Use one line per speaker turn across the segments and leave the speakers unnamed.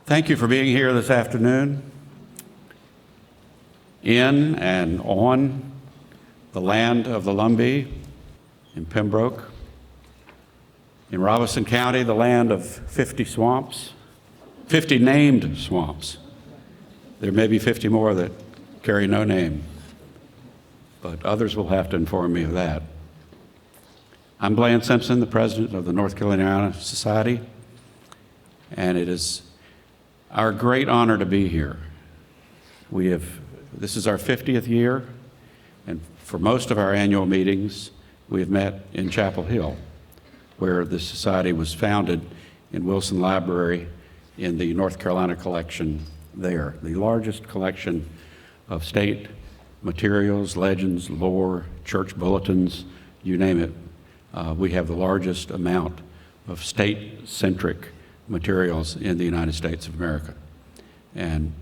Thank you for being here this afternoon in and on the land of the Lumbee in Pembroke, in Robeson County, the land of 50 swamps, 50 named swamps. There may be 50 more that carry no name, but others will have to inform me of that. I'm Bland Simpson, the president of the North Caroliniana Society, and it is our great honor to be here. This is our 50th year, and for most of our annual meetings, we have met in Chapel Hill, where the Society was founded in Wilson Library in the North Carolina collection there, the largest collection of state materials, legends, lore, church bulletins, you name it. We have the largest amount of state-centric materials in the United States of America. And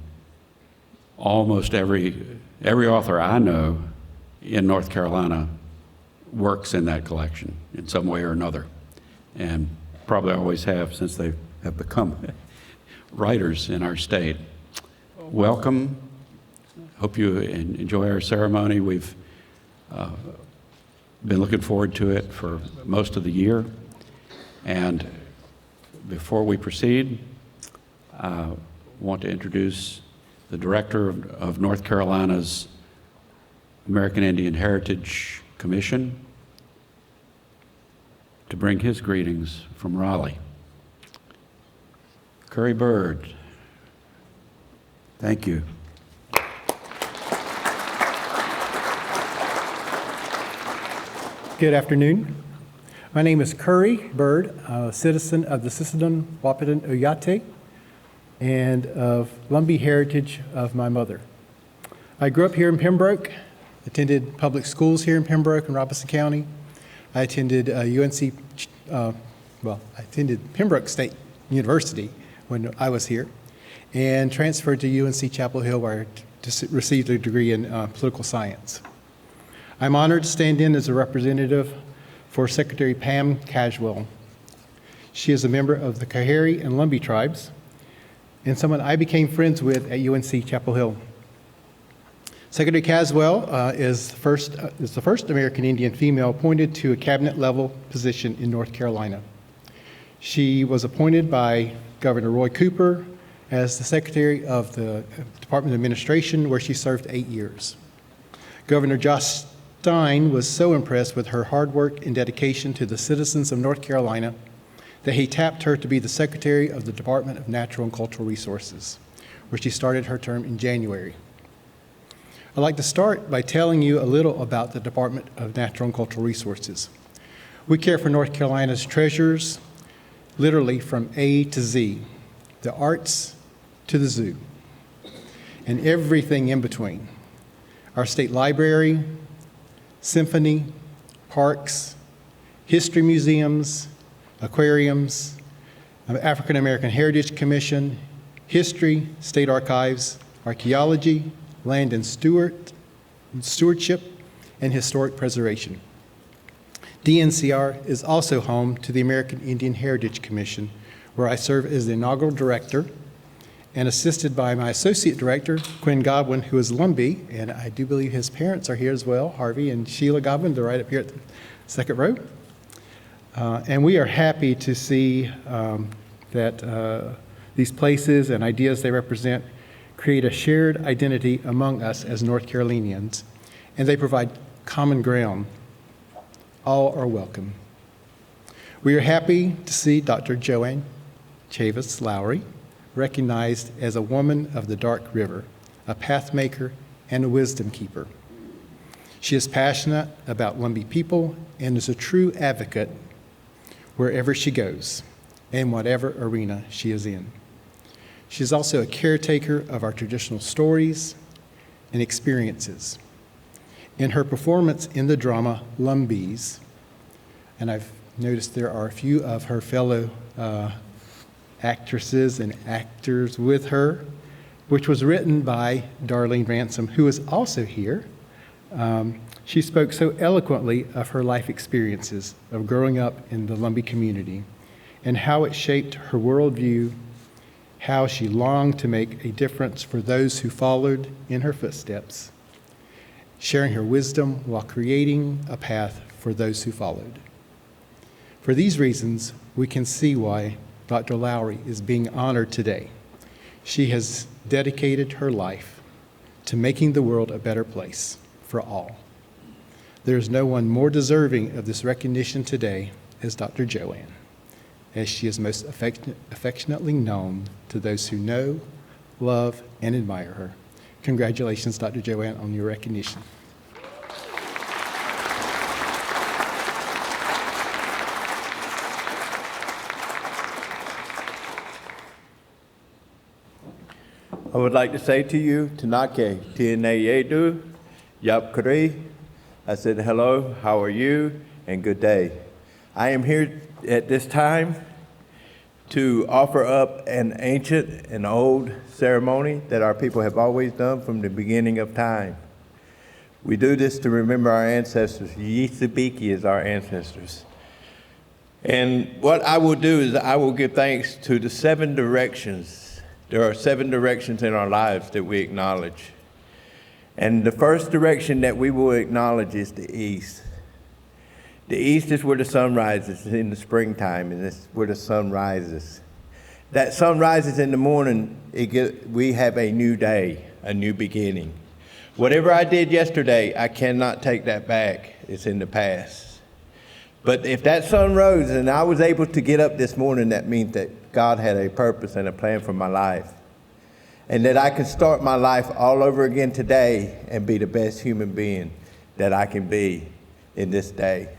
almost every author I know in North Carolina works in that collection in some way or another, and probably always have since they have become writers in our state. Welcome. Hope you enjoy our ceremony. We've been looking forward to it for most of the year. And before we proceed, I want to introduce the director of North Carolina's American Indian Heritage Commission to bring his greetings from Raleigh. Curry Bird, thank you.
Good afternoon. My name is Curry Bird, a citizen of the Sisseton Wahpeton Oyate and of Lumbee heritage of my mother. I grew up here in Pembroke, attended public schools here in Pembroke and Robeson County. I attended I attended Pembroke State University when I was here, and transferred to UNC Chapel Hill where I received a degree in political science. I'm honored to stand in as a representative for Secretary Pam Caswell. She is a member of the Coharie and Lumbee tribes, and someone I became friends with at UNC Chapel Hill. Secretary Caswell is the first American Indian female appointed to a cabinet-level position in North Carolina. She was appointed by Governor Roy Cooper as the Secretary of the Department of Administration, where she served 8 years. Governor Josh Stein was so impressed with her hard work and dedication to the citizens of North Carolina that he tapped her to be the Secretary of the Department of Natural and Cultural Resources, where she started her term in January. I'd like to start by telling you a little about the Department of Natural and Cultural Resources. We care for North Carolina's treasures, literally from A to Z, the arts to the zoo, and everything in between. Our state library, symphony, parks, history museums, aquariums, African American Heritage Commission, history, state archives, archaeology, land and stewardship, and historic preservation. DNCR is also home to the American Indian Heritage Commission, where I serve as the inaugural director and assisted by my associate director, Quinn Godwin, who is Lumbee, and I do believe his parents are here as well, Harvey and Sheila Godwin. They're right up here at the second row. And we are happy to see that these places and ideas they represent create a shared identity among us as North Carolinians, and they provide common ground. All are welcome. We are happy to see Dr. Joanne Chavis Lowery recognized as a woman of the Dark River, a path maker, and a wisdom keeper. She is passionate about Lumbee people and is a true advocate wherever she goes and whatever arena she is in. She is also a caretaker of our traditional stories and experiences. In her performance in the drama Lumbees, and I've noticed there are a few of her fellow actresses and actors with her, which was written by Darlene Ransom, who is also here. She spoke so eloquently of her life experiences of growing up in the Lumbee community and how it shaped her worldview, how she longed to make a difference for those who followed in her footsteps, sharing her wisdom while creating a path for those who followed. For these reasons, we can see why Dr. Lowery is being honored today. She has dedicated her life to making the world a better place for all. There is no one more deserving of this recognition today as Dr. Joanne, as she is most affectionately known to those who know, love, and admire her. Congratulations, Dr. Joanne, on your recognition.
I would like to say to you, Tanake, Tiene Yedu, Yapkari. I said, hello, how are you, and good day. I am here at this time to offer up an ancient and old ceremony that our people have always done from the beginning of time. We do this to remember our ancestors. Yisabiki is our ancestors. And what I will do is I will give thanks to the 7 directions. There are 7 directions in our lives that we acknowledge. And the first direction that we will acknowledge is the east. The east is where the sun rises in the springtime, and it's where the sun rises. That sun rises in the morning, we have a new day, a new beginning. Whatever I did yesterday, I cannot take that back. It's in the past. But if that sun rose and I was able to get up this morning, that means that God had a purpose and a plan for my life. And that I can start my life all over again today and be the best human being that I can be in this day.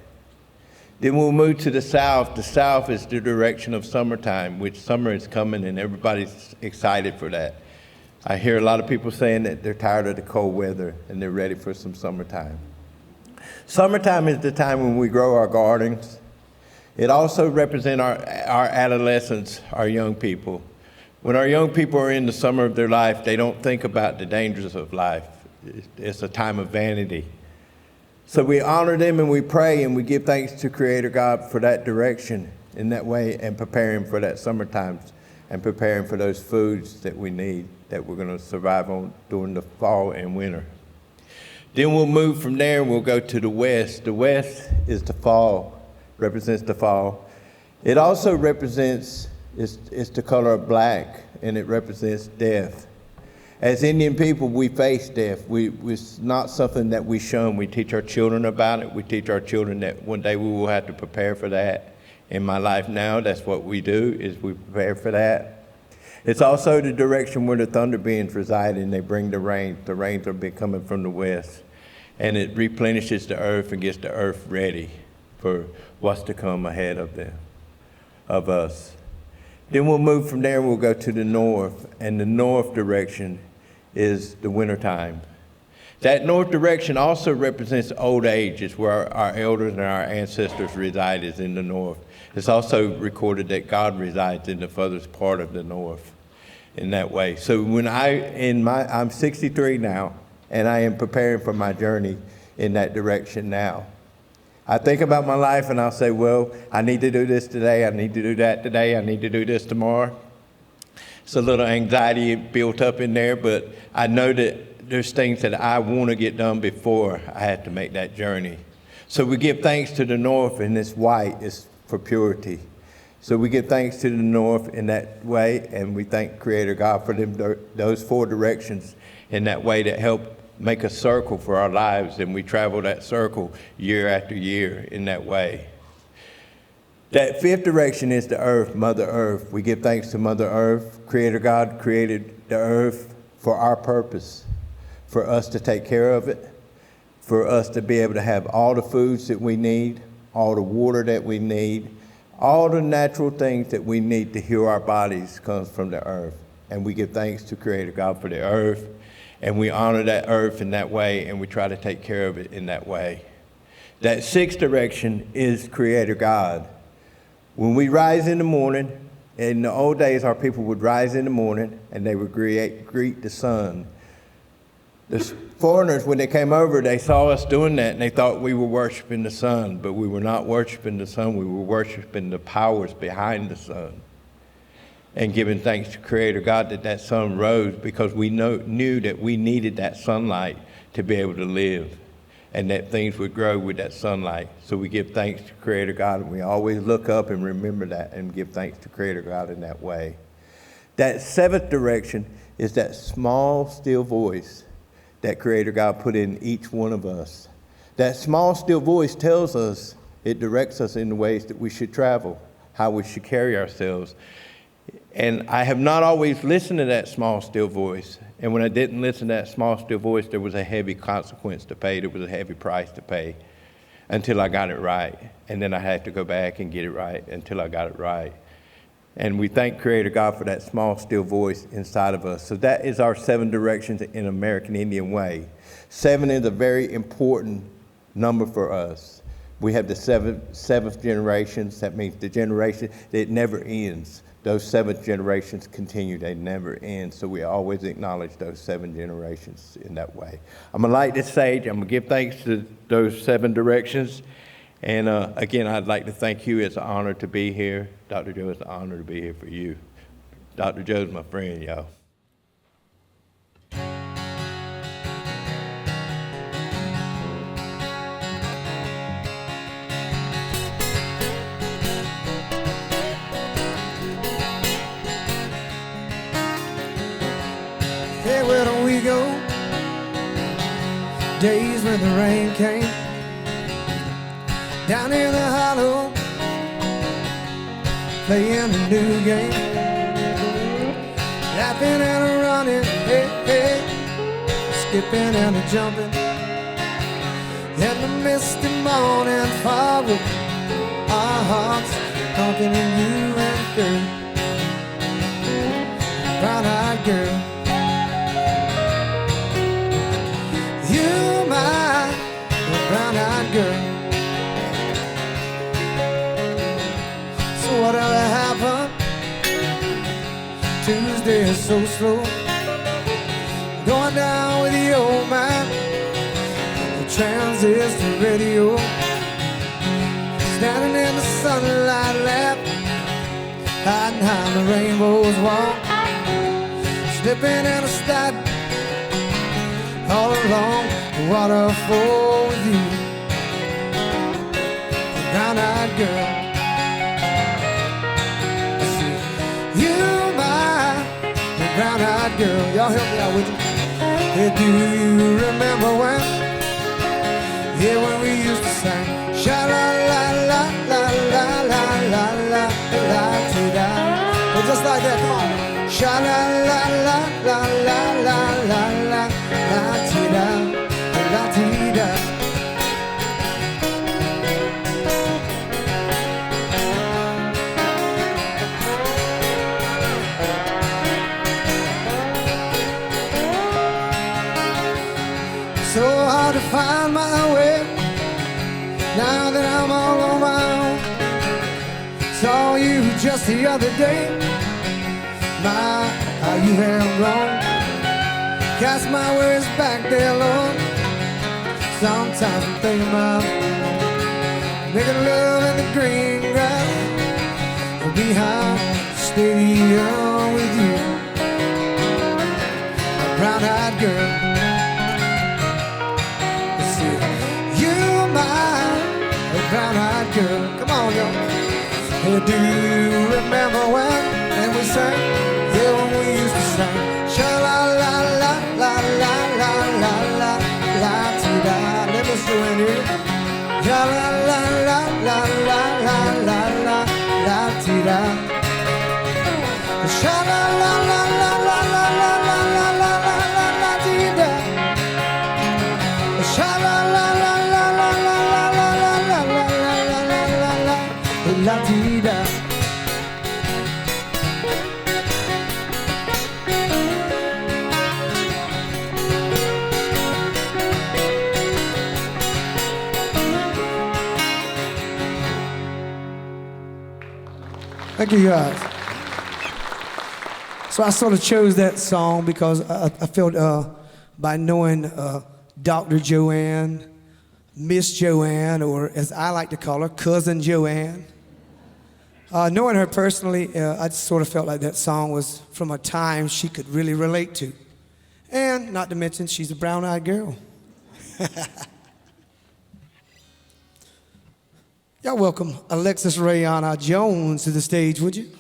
Then we'll move to the south. The south is the direction of summertime, which summer is coming and everybody's excited for that. I hear a lot of people saying that they're tired of the cold weather and they're ready for some summertime. Summertime is the time when we grow our gardens. It also represents our adolescents, our young people. When our young people are in the summer of their life, they don't think about the dangers of life. It's a time of vanity. So we honor them and we pray and we give thanks to Creator God for that direction in that way and preparing for that summertime and preparing for those foods that we need that we're going to survive on during the fall and winter. Then we'll move from there and we'll go to the west. The west is the fall, represents the fall. It also represents, it's the color of black, and it represents death. As Indian people, we face death. It's not something that we shun. We teach our children about it. We teach our children that one day we will have to prepare for that. In my life now, that's what we do, is we prepare for that. It's also the direction where the thunder beings reside, and they bring the rain. The rains are coming from the west. And it replenishes the earth and gets the earth ready for what's to come ahead of us. Then we'll move from there and we'll go to the north. And the north direction is the wintertime. That north direction also represents old age. It's where our elders and our ancestors reside, is in the north. It's also recorded that God resides in the furthest part of the north in that way. So when I'm 63 now, and I am preparing for my journey in that direction now. I think about my life and I'll say, well, I need to do this today, I need to do that today, I need to do this tomorrow. It's a little anxiety built up in there, but I know that there's things that I want to get done before I have to make that journey. So we give thanks to the north, and this white is for purity. So we give thanks to the north in that way, and we thank Creator God for those 4 directions in that way that help make a circle for our lives, and we travel that circle year after year in that way. That 5th direction is the earth, Mother Earth. We give thanks to Mother Earth. Creator God created the earth for our purpose, for us to take care of it, for us to be able to have all the foods that we need, all the water that we need, all the natural things that we need to heal our bodies comes from the earth. And we give thanks to Creator God for the earth. And we honor that earth in that way, and we try to take care of it in that way. That 6th direction is Creator God. When we rise in the morning, in the old days, our people would rise in the morning, and they would greet the sun. The foreigners, when they came over, they saw us doing that, and they thought we were worshiping the sun, but we were not worshiping the sun. We were worshiping the powers behind the sun. and giving thanks to Creator God that that sun rose, because we knew that we needed that sunlight to be able to live, and that things would grow with that sunlight. So we give thanks to Creator God, and we always look up and remember that and give thanks to Creator God in that way. That seventh direction is that small, still voice that Creator God put in each one of us. That small, still voice tells us, it directs us in the ways that we should travel, how we should carry ourselves. And I have not always listened to that small, still voice. And when I didn't listen to that small, still voice, there was a heavy consequence to pay. There was a heavy price to pay until I got it right. And then I had to go back and get it right until I got it right. And we thank Creator God for that small, still voice inside of us. So that is our 7 directions in American Indian way. 7 is a very important number for us. We have the seventh generations. That means the generation that never ends. Those 7 generations continue, they never end. So we always acknowledge those 7 generations in that way. I'm going to light this sage. I'm going to give thanks to those 7 directions. And again, I'd like to thank you. It's an honor to be here. Dr. Joe, it's an honor to be here for you. Dr. Joe's my friend, y'all.
Hey, where do we go? Days when the rain came down in the hollow, playing a new game, laughing and running, hey, hey, skipping and jumping in the misty morning fog with our hearts talking to you and girl, brown-eyed girl. You, my brown-eyed girl. So whatever happened, Tuesday is so slow, going down with the old man, the transistor radio, standing in the sunlight lamp, hiding behind the rainbow's wall, slipping in a slide all along the waterfall with you, brown-eyed girl. See, you, my brown-eyed girl. Y'all help me out with you. Hey, do you remember when? Yeah, when we used to sing sha-la-la-la-la-la-la-la-la-la-la-la-ti-da. Well, just like that, come on. Sha-la-la-la-la-la-la-la-la-la-ti-da, la-ti-da. So hard to find my way now that I'm all on my own. Saw you just the other day. My, how you have grown. Cast my worries back there, Lord. Sometimes I'm thinking about making love in the green grass behind the stadium with you, a brown-eyed girl. See, you, my brown-eyed girl. Come on, y'all. Hey, do you remember when? And we sang, yeah, when we used to sing sha-la-la-la-la-la-la-la-la-la-ti-da. Let me see it here. Sha-la-la-la-la-la-la-la-la-la-ti-da. Sha-la-la-la-la-la-la-la-la-la-la-la-ti-da. Sha-la-la-la-la-la-la-la-la-la-la-la-la-ti-da. Thank you, guys. So I sort of chose that song because I felt by knowing Dr. Joanne, Miss Joanne, or as I like to call her, Cousin Joanne,
Knowing her personally, I just sort of felt like that song was from a time she could really relate to. And not to mention, she's a brown-eyed girl. Y'all welcome Alexis Rayana Jones to the stage, would you?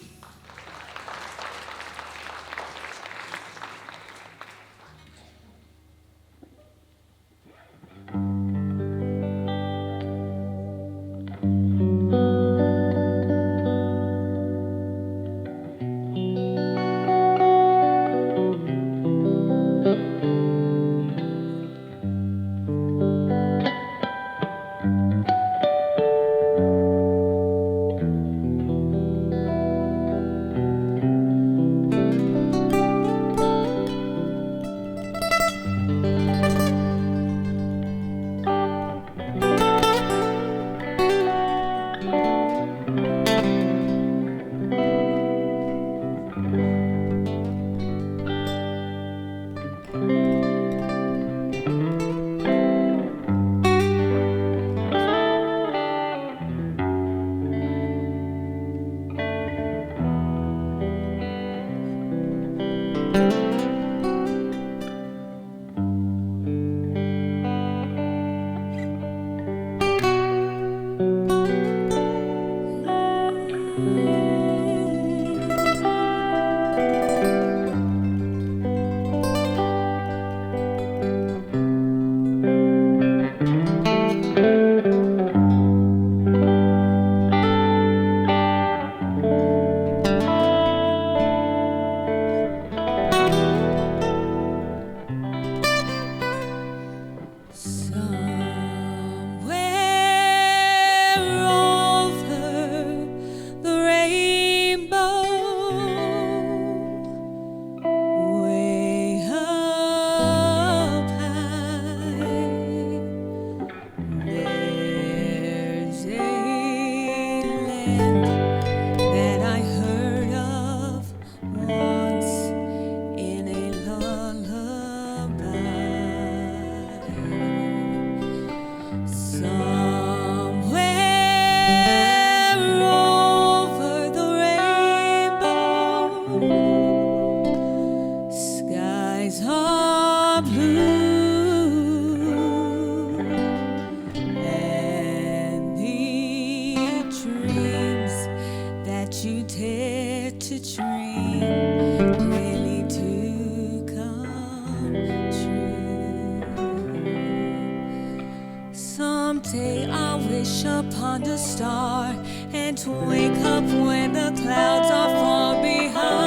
Someday I'll wish upon a star and to wake up when the clouds are far behind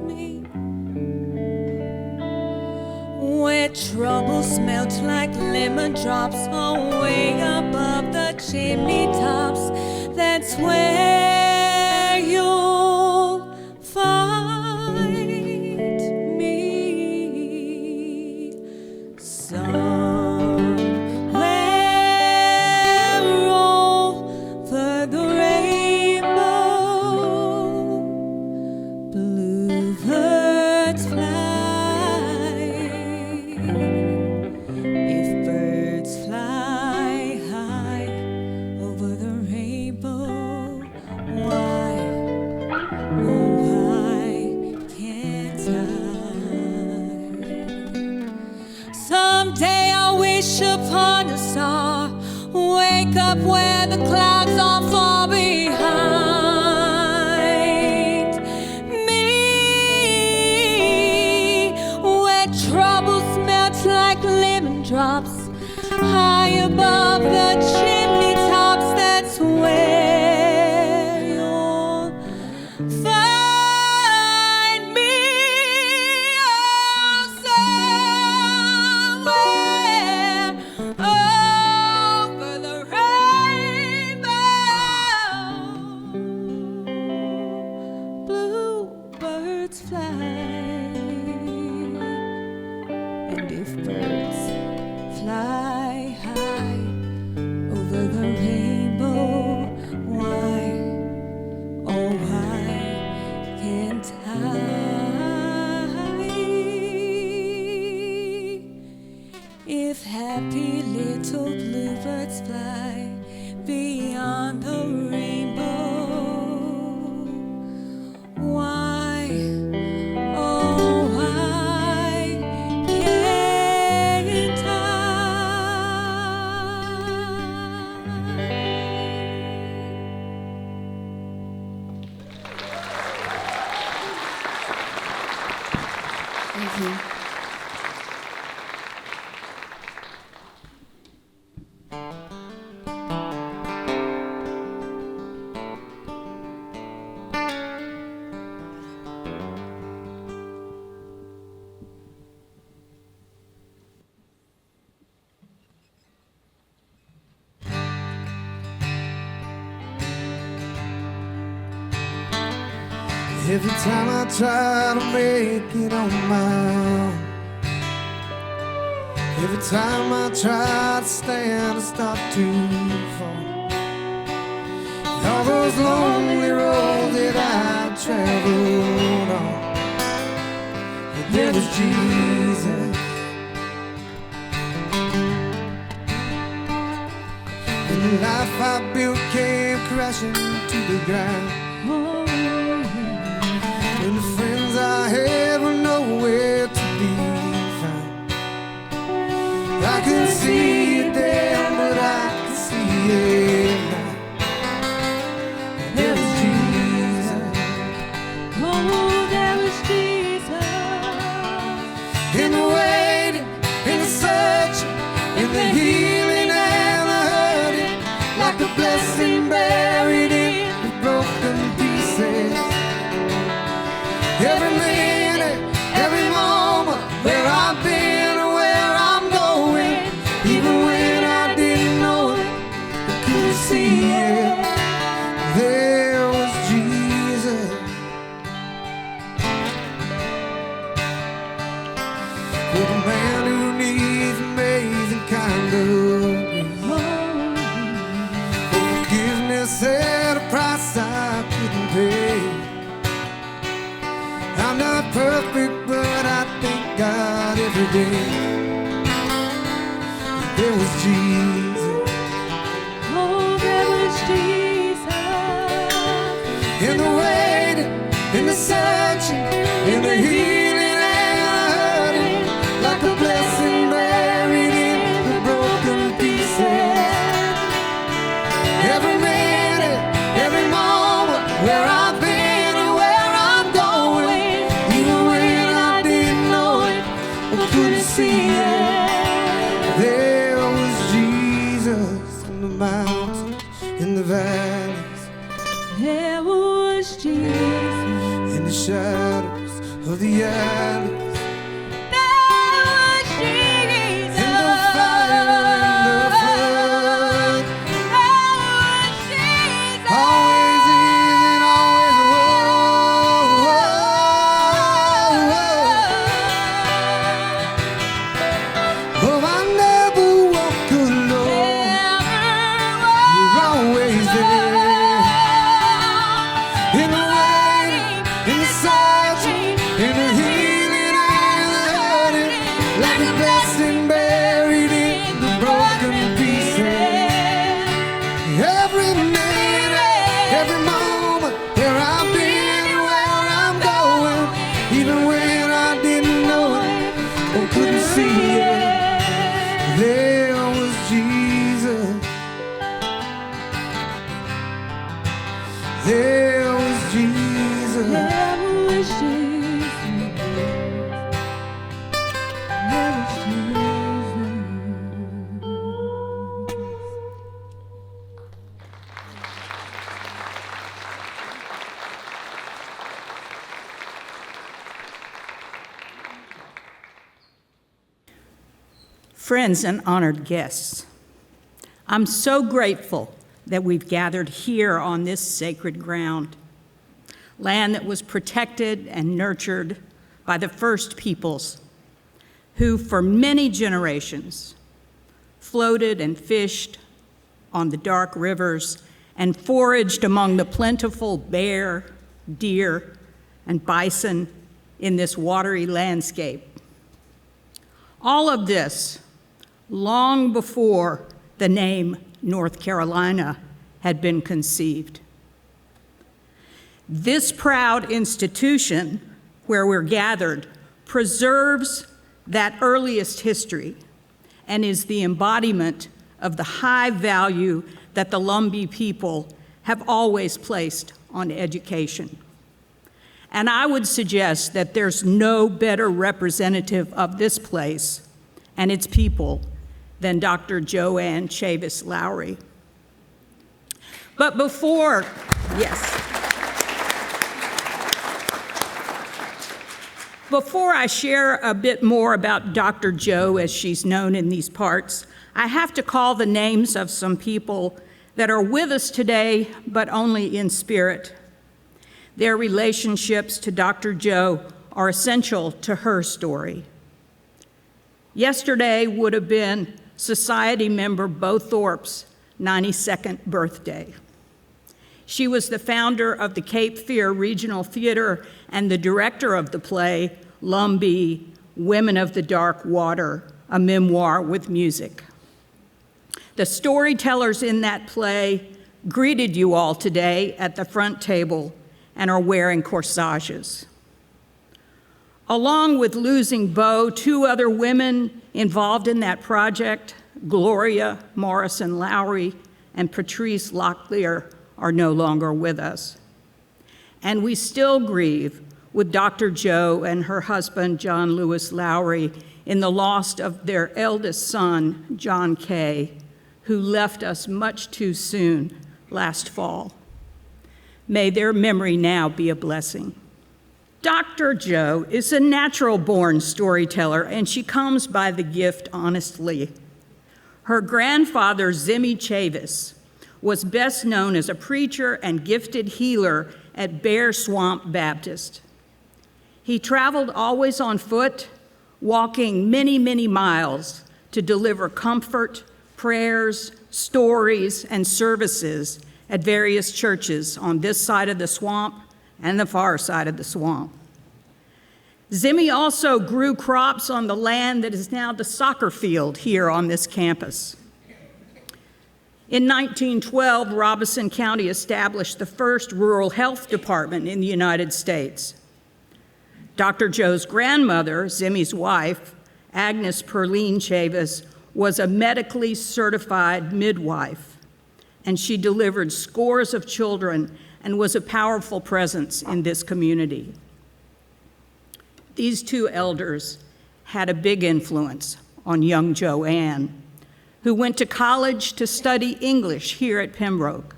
me, where troubles melt like lemon drops away above the chimney tops. That's where you'll find me. Somewhere over the rainbow, bluebirds fly. If birds fly high over the rainbow, why, oh why can't I? Someday I'll wish upon a star, wake up where the clouds are far behind me, where troubles melt like lemon drops high above the chimney tops. That's where you'll find me. Oh, somewhere over the rainbow, bluebirds fly. And if birds fly high over the rainbow, why, oh why can't I? If happy little bluebirds fly beyond the
Every time I try to make it on my own, every time I try to stand, I start to fall. All those lonely roads that I traveled on, but there was Jesus. And the life I built came crashing to the ground. And the friends I had were nowhere to be found. I couldn't see it then, but I could see it now. And there was Jesus.
Oh, there was Jesus.
In the waiting, in the searching, in the healing and the hurting, like a blessing buried in the broken pieces. Every minute, every moment, where I've been or where I'm going, even when I didn't know it, I couldn't see it. There was Jesus. For the man who needs amazing kind of grace. Forgiveness at a price I couldn't pay. I'm not perfect, but I thank God every day. There was Jesus.
Oh, there was Jesus.
In the waiting, in the searching, in the healing and the hurting, like a blessing buried in the broken pieces. Every minute, every moment, where I've been or where I'm going, even when I didn't know it or couldn't see it. There was Jesus in the mountains, in the valleys,
There was Jesus.
in the shadows of the alleys.
There was Jesus.
In the fire, in the flood,
There was Jesus.
always is and always was. Oh, I never walk alone. You're always there. In the waiting, in the searching, in the healing and the hurting, like a blessing buried in the broken pieces. Every minute, every moment, where I've been and where I'm going, even when I didn't know it or couldn't see it, there was Jesus. There was Jesus.
There was Jesus. There was Jesus.
Friends and honored guests, I'm so grateful that we've gathered here on this sacred ground, land that was protected and nurtured by the first peoples who, for many generations, floated and fished on the dark rivers and foraged among the plentiful bear, deer, and bison in this watery landscape. All of this long before the name North Carolina had been conceived. This proud institution where we're gathered preserves that earliest history and is the embodiment of the high value that the Lumbee people have always placed on education. And I would suggest that there's no better representative of this place and its people than Dr. Joanne Chavis Lowery. But before I share a bit more about Dr. Jo, as she's known in these parts, I have to call the names of some people that are with us today, but only in spirit. Their relationships to Dr. Jo are essential to her story. Yesterday would have been Society member Bo Thorpe's 92nd birthday. She was the founder of the Cape Fear Regional Theater and the director of the play Lumbee, Women of the Dark Water, a memoir with music. The storytellers in that play greeted you all today at the front table and are wearing corsages. Along with losing Bo, 2 other women involved in that project, Gloria Morrison Lowery and Patrice Locklear, are no longer with us. And we still grieve with Dr. Jo and her husband, John Lewis Lowery, in the loss of their eldest son, John Kay, who left us much too soon last fall. May their memory now be a blessing. Dr. Jo is a natural-born storyteller, and she comes by the gift honestly. Her grandfather, Zimmy Chavis, was best known as a preacher and gifted healer at Bear Swamp Baptist. He traveled always on foot, walking many, many miles to deliver comfort, prayers, stories, and services at various churches on this side of the swamp and the far side of the swamp. Zimmy also grew crops on the land that is now the soccer field here on this campus. In 1912, Robeson County established the first rural health department in the United States. Dr. Jo's grandmother, Zimmy's wife, Agnes Perline Chavis, was a medically certified midwife, and she delivered scores of children and was a powerful presence in this community. These 2 elders had a big influence on young Joanne, who went to college to study English here at Pembroke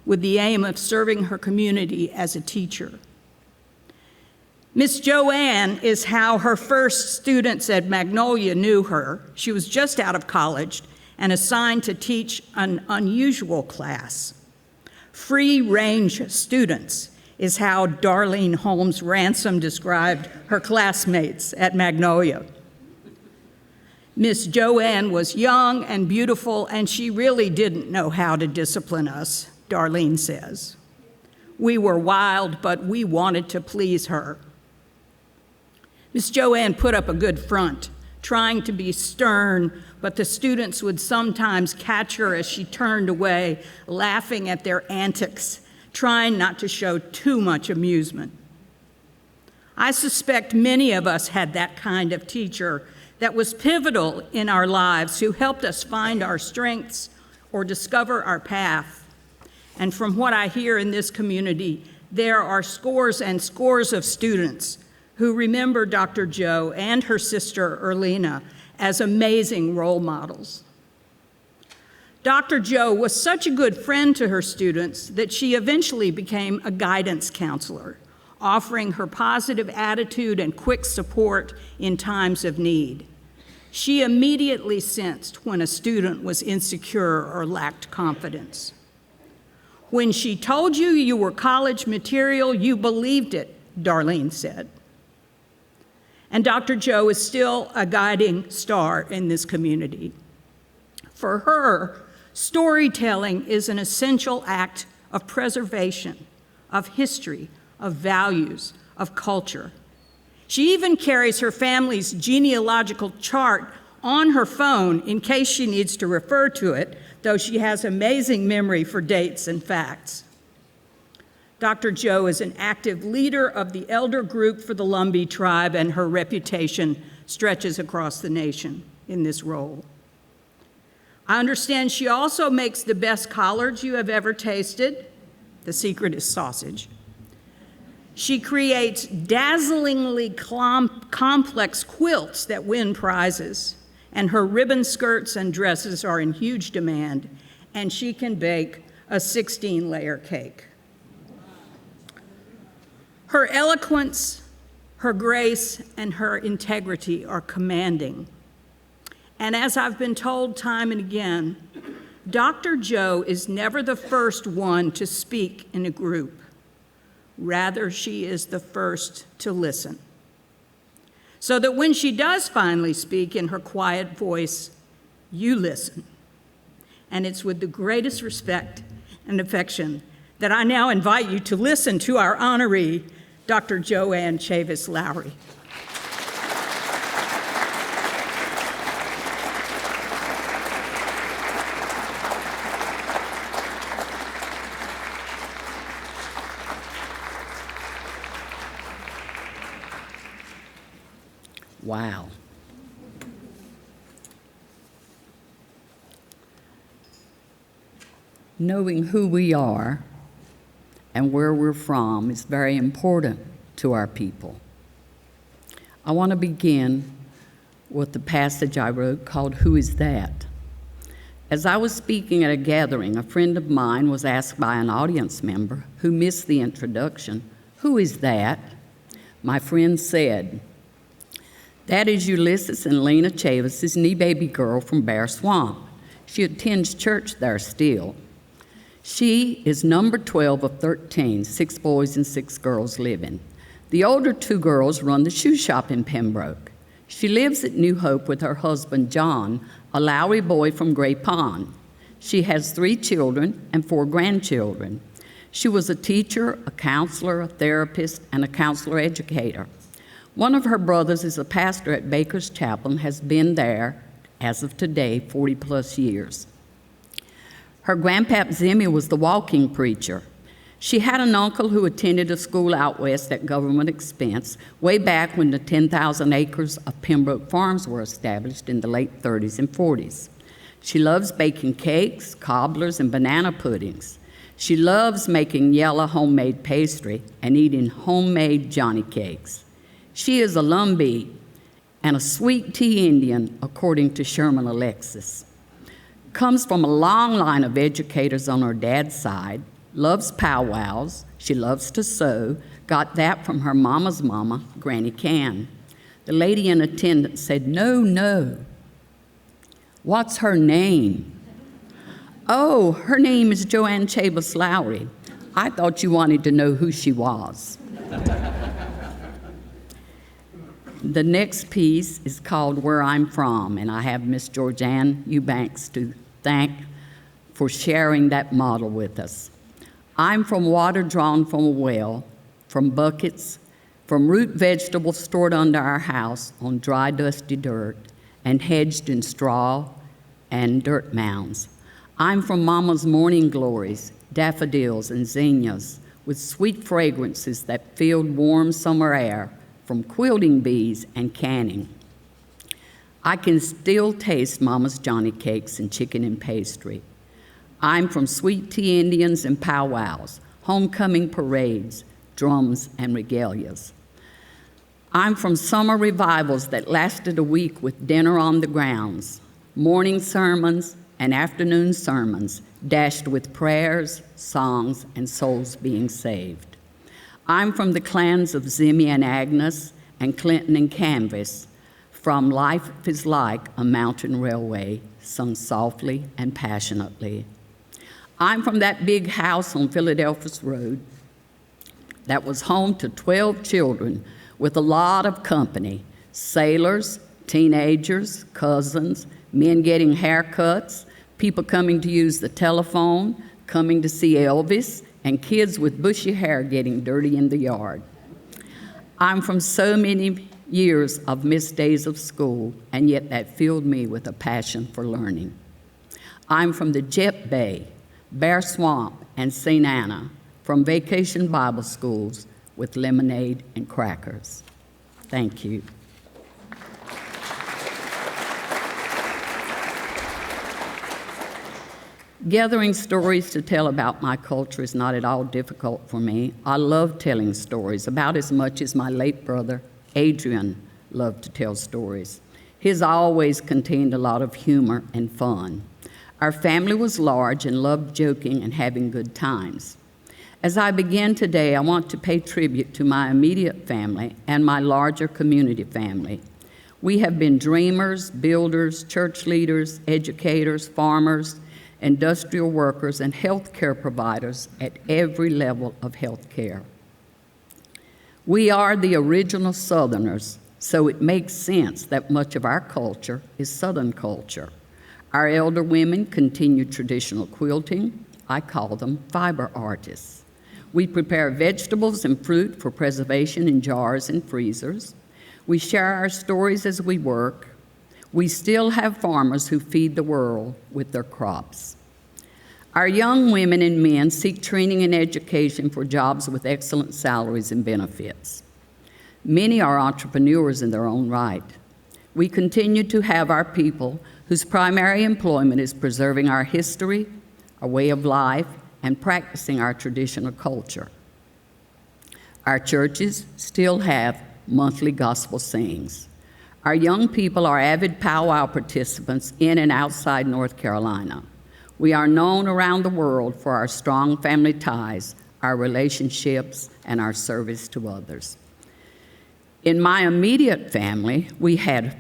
with the aim of serving her community as a teacher. Miss Joanne is how her first students at Magnolia knew her. She was just out of college and assigned to teach an unusual class. Free-range students is how Darlene Holmes Ransom described her classmates at Magnolia. Miss Joanne was young and beautiful, and she really didn't know how to discipline us, Darlene says. We were wild, but we wanted to please her. Miss Joanne put up a good front, trying to be stern, but the students would sometimes catch her as she turned away, laughing at their antics, trying not to show too much amusement. I suspect many of us had that kind of teacher that was pivotal in our lives, who helped us find our strengths or discover our path. And from what I hear in this community, there are scores and scores of students who remember Dr. Jo and her sister Erlina as amazing role models. Dr. Jo was such a good friend to her students that she eventually became a guidance counselor, offering her positive attitude and quick support in times of need. She immediately sensed when a student was insecure or lacked confidence. When she told you you were college material, you believed it, Darlene said. And Dr. Jo is still a guiding star in this community. For her, storytelling is an essential act of preservation, of history, of values, of culture. She even carries her family's genealogical chart on her phone in case she needs to refer to it, though she has amazing memory for dates and facts. Dr. Jo is an active leader of the elder group for the Lumbee tribe, and her reputation stretches across the nation in this role. I understand she also makes the best collards you have ever tasted. The secret is sausage. She creates dazzlingly complex quilts that win prizes, and her ribbon skirts and dresses are in huge demand, and she can bake a 16-layer cake. Her eloquence, her grace, and her integrity are commanding. And as I've been told time and again, Dr. Jo is never the first one to speak in a group. Rather, she is the first to listen. So that when she does finally speak in her quiet voice, you listen. And it's with the greatest respect and affection that I now invite you to listen to our honoree, Dr. Joanne Chavis Lowery.
Wow. Knowing who we are and where we're from is very important to our people. I want to begin with the passage I wrote called "Who Is That?" As I was speaking at a gathering, a friend of mine was asked by an audience member who missed the introduction, "Who is that?" My friend said, "That is Ulysses and Lena Chavis' knee baby girl from Bear Swamp. She attends church there still. She is number 12 of 13, 6 boys and 6 girls living. The older 2 girls run the shoe shop in Pembroke. She lives at New Hope with her husband, John, a Lowery boy from Gray Pond. She has 3 children and 4 grandchildren. She was a teacher, a counselor, a therapist, and a counselor educator. One of her brothers is a pastor at Baker's Chapel and has been there, as of today, 40-plus years. Her grandpap Zimmy was the walking preacher. She had an uncle who attended a school out west at government expense way back when the 10,000 acres of Pembroke farms were established in the late 30s and 40s. She loves baking cakes, cobblers, and banana puddings. She loves making yellow homemade pastry and eating homemade Johnny cakes. She is a Lumbee and a sweet tea Indian, according to Sherman Alexis. Comes from a long line of educators on her dad's side, loves powwows, she loves to sew, got that from her mama's mama, Granny Can. The lady in attendance said, No. What's her name? Oh, her name is Joanne Chavis Lowery. I thought you wanted to know who she was. The next piece is called Where I'm From, and I have Miss Georgianne Eubanks to thank for sharing that model with us. I'm from water drawn from a well, from buckets, from root vegetables stored under our house on dry, dusty dirt and hedged in straw and dirt mounds. I'm from Mama's morning glories, daffodils and zinnias, with sweet fragrances that filled warm summer air from quilting bees and canning. I can still taste Mama's Johnny cakes and chicken and pastry. I'm from sweet tea Indians and powwows, homecoming parades, drums and regalias. I'm from summer revivals that lasted a week with dinner on the grounds, morning sermons and afternoon sermons dashed with prayers, songs, and souls being saved. I'm from the clans of Zimmy and Agnes and Clinton and Chavis, from Life is Like a Mountain Railway, sung softly and passionately. I'm from that big house on Philadelphus Road that was home to 12 children with a lot of company, sailors, teenagers, cousins, men getting haircuts, people coming to use the telephone, coming to see Elvis, and kids with bushy hair getting dirty in the yard. I'm from so many years of missed days of school, and yet that filled me with a passion for learning. I'm from the Jet Bay, Bear Swamp, and St. Anna, from vacation Bible schools with lemonade and crackers. Thank you. Gathering stories to tell about my culture is not at all difficult for me. I love telling stories about as much as my late brother, Adrian, loved to tell stories. His always contained a lot of humor and fun. Our family was large and loved joking and having good times. As I begin today, I want to pay tribute to my immediate family and my larger community family. We have been dreamers, builders, church leaders, educators, farmers, industrial workers, and healthcare providers at every level of healthcare. We are the original Southerners, so it makes sense that much of our culture is Southern culture. Our elder women continue traditional quilting. I call them fiber artists. We prepare vegetables and fruit for preservation in jars and freezers. We share our stories as we work. We still have farmers who feed the world with their crops. Our young women and men seek training and education for jobs with excellent salaries and benefits. Many are entrepreneurs in their own right. We continue to have our people whose primary employment is preserving our history, our way of life, and practicing our traditional culture. Our churches still have monthly gospel sings. Our young people are avid powwow participants in and outside North Carolina. We are known around the world for our strong family ties, our relationships, and our service to others. In my immediate family, we had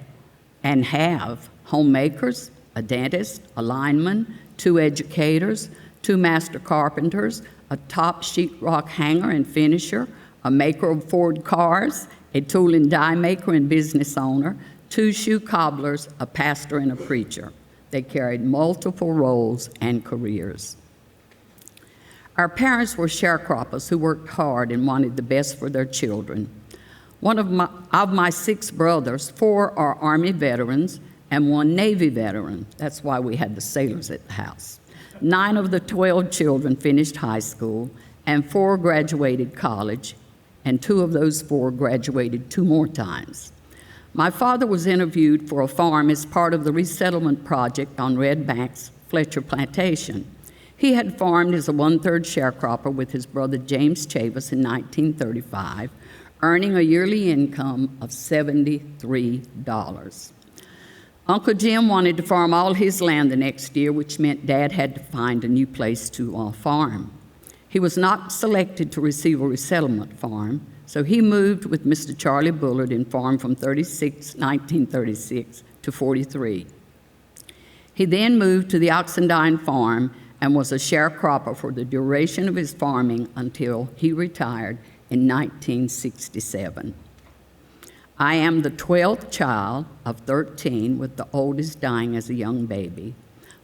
and have homemakers, a dentist, a lineman, 2 educators, 2 master carpenters, a top sheetrock hanger and finisher, a maker of Ford cars, a tool and die maker and business owner, 2 shoe cobblers, a pastor, and a preacher. They carried multiple roles and careers. Our parents were sharecroppers who worked hard and wanted the best for their children. One of my 6 brothers, 4 are Army veterans and 1 Navy veteran. That's why we had the sailors at the house. 9 of the 12 children finished high school, and 4 graduated college, and 2 of those 4 graduated 2 more times. My father was interviewed for a farm as part of the resettlement project on Red Bank's Fletcher Plantation. He had farmed as a 1/3 sharecropper with his brother James Chavis in 1935, earning a yearly income of $73. Uncle Jim wanted to farm all his land the next year, which meant Dad had to find a new place to farm. He was not selected to receive a resettlement farm, so he moved with Mr. Charlie Bullard and farmed from 1936 to 43. He then moved to the Oxendine farm and was a sharecropper for the duration of his farming until he retired in 1967. I am the 12th child of 13, with the oldest dying as a young baby.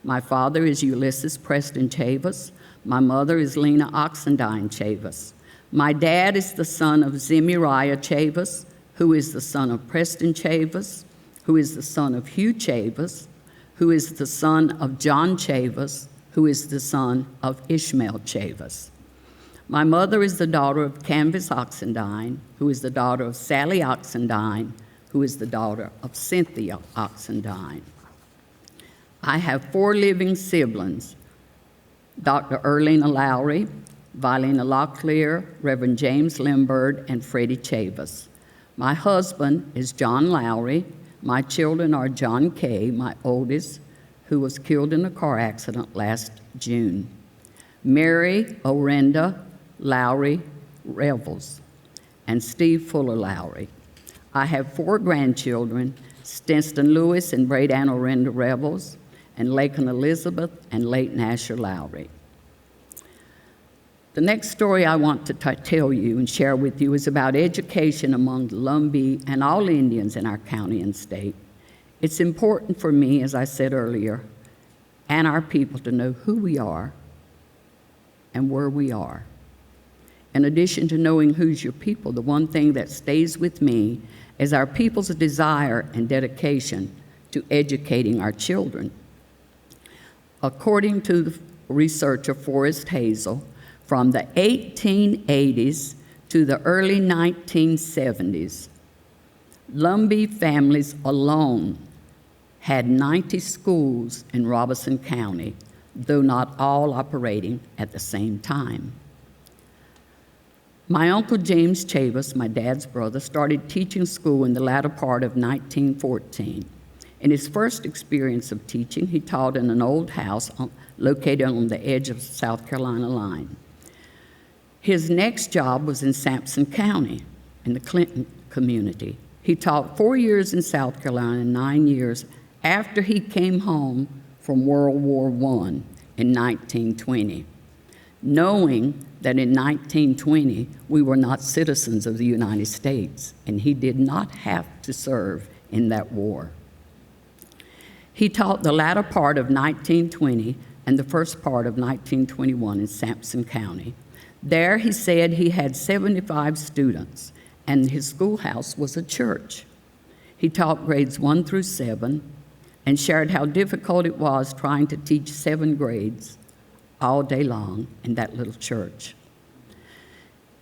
My father is Ulysses Preston Chavis. My mother is Lena Oxendine Chavis. My dad is the son of Zemiriah Chavis, who is the son of Preston Chavis, who is the son of Hugh Chavis, who is the son of John Chavis, who is the son of Ishmael Chavis. My mother is the daughter of Chavis Oxendine, who is the daughter of Sally Oxendine, who is the daughter of Cynthia Oxendine. I have 4 living siblings: Dr. Erlina Lowery, Vilena Locklear, Reverend James Limbird, and Freddie Chavis. My husband is John Lowery. My children are John Kay, my oldest, who was killed in a car accident last June, Mary Orenda Lowry Revels, and Steve Fuller Lowry. I have 4 grandchildren: Stinston Lewis and Bradan Orenda Revels, and Laken Elizabeth and Leighton Asher Lowry. The next story I want to tell you and share with you is about education among the Lumbee and all Indians in our county and state. It's important for me, as I said earlier, and our people to know who we are and where we are. In addition to knowing who's your people, the one thing that stays with me is our people's desire and dedication to educating our children. According to the researcher Forrest Hazel, from the 1880s to the early 1970s, Lumbee families alone had 90 schools in Robeson County, though not all operating at the same time. My uncle James Chavis, my dad's brother, started teaching school in the latter part of 1914. In his first experience of teaching, he taught in an old house located on the edge of the South Carolina line. His next job was in Sampson County, in the Clinton community. He taught 4 years in South Carolina and 9 years after he came home from World War I in 1920, knowing that in 1920 we were not citizens of the United States, and he did not have to serve in that war. He taught the latter part of 1920 and the first part of 1921 in Sampson County. There, he said he had 75 students, and his schoolhouse was a church. He taught grades 1 through 7 and shared how difficult it was trying to teach 7 grades all day long in that little church.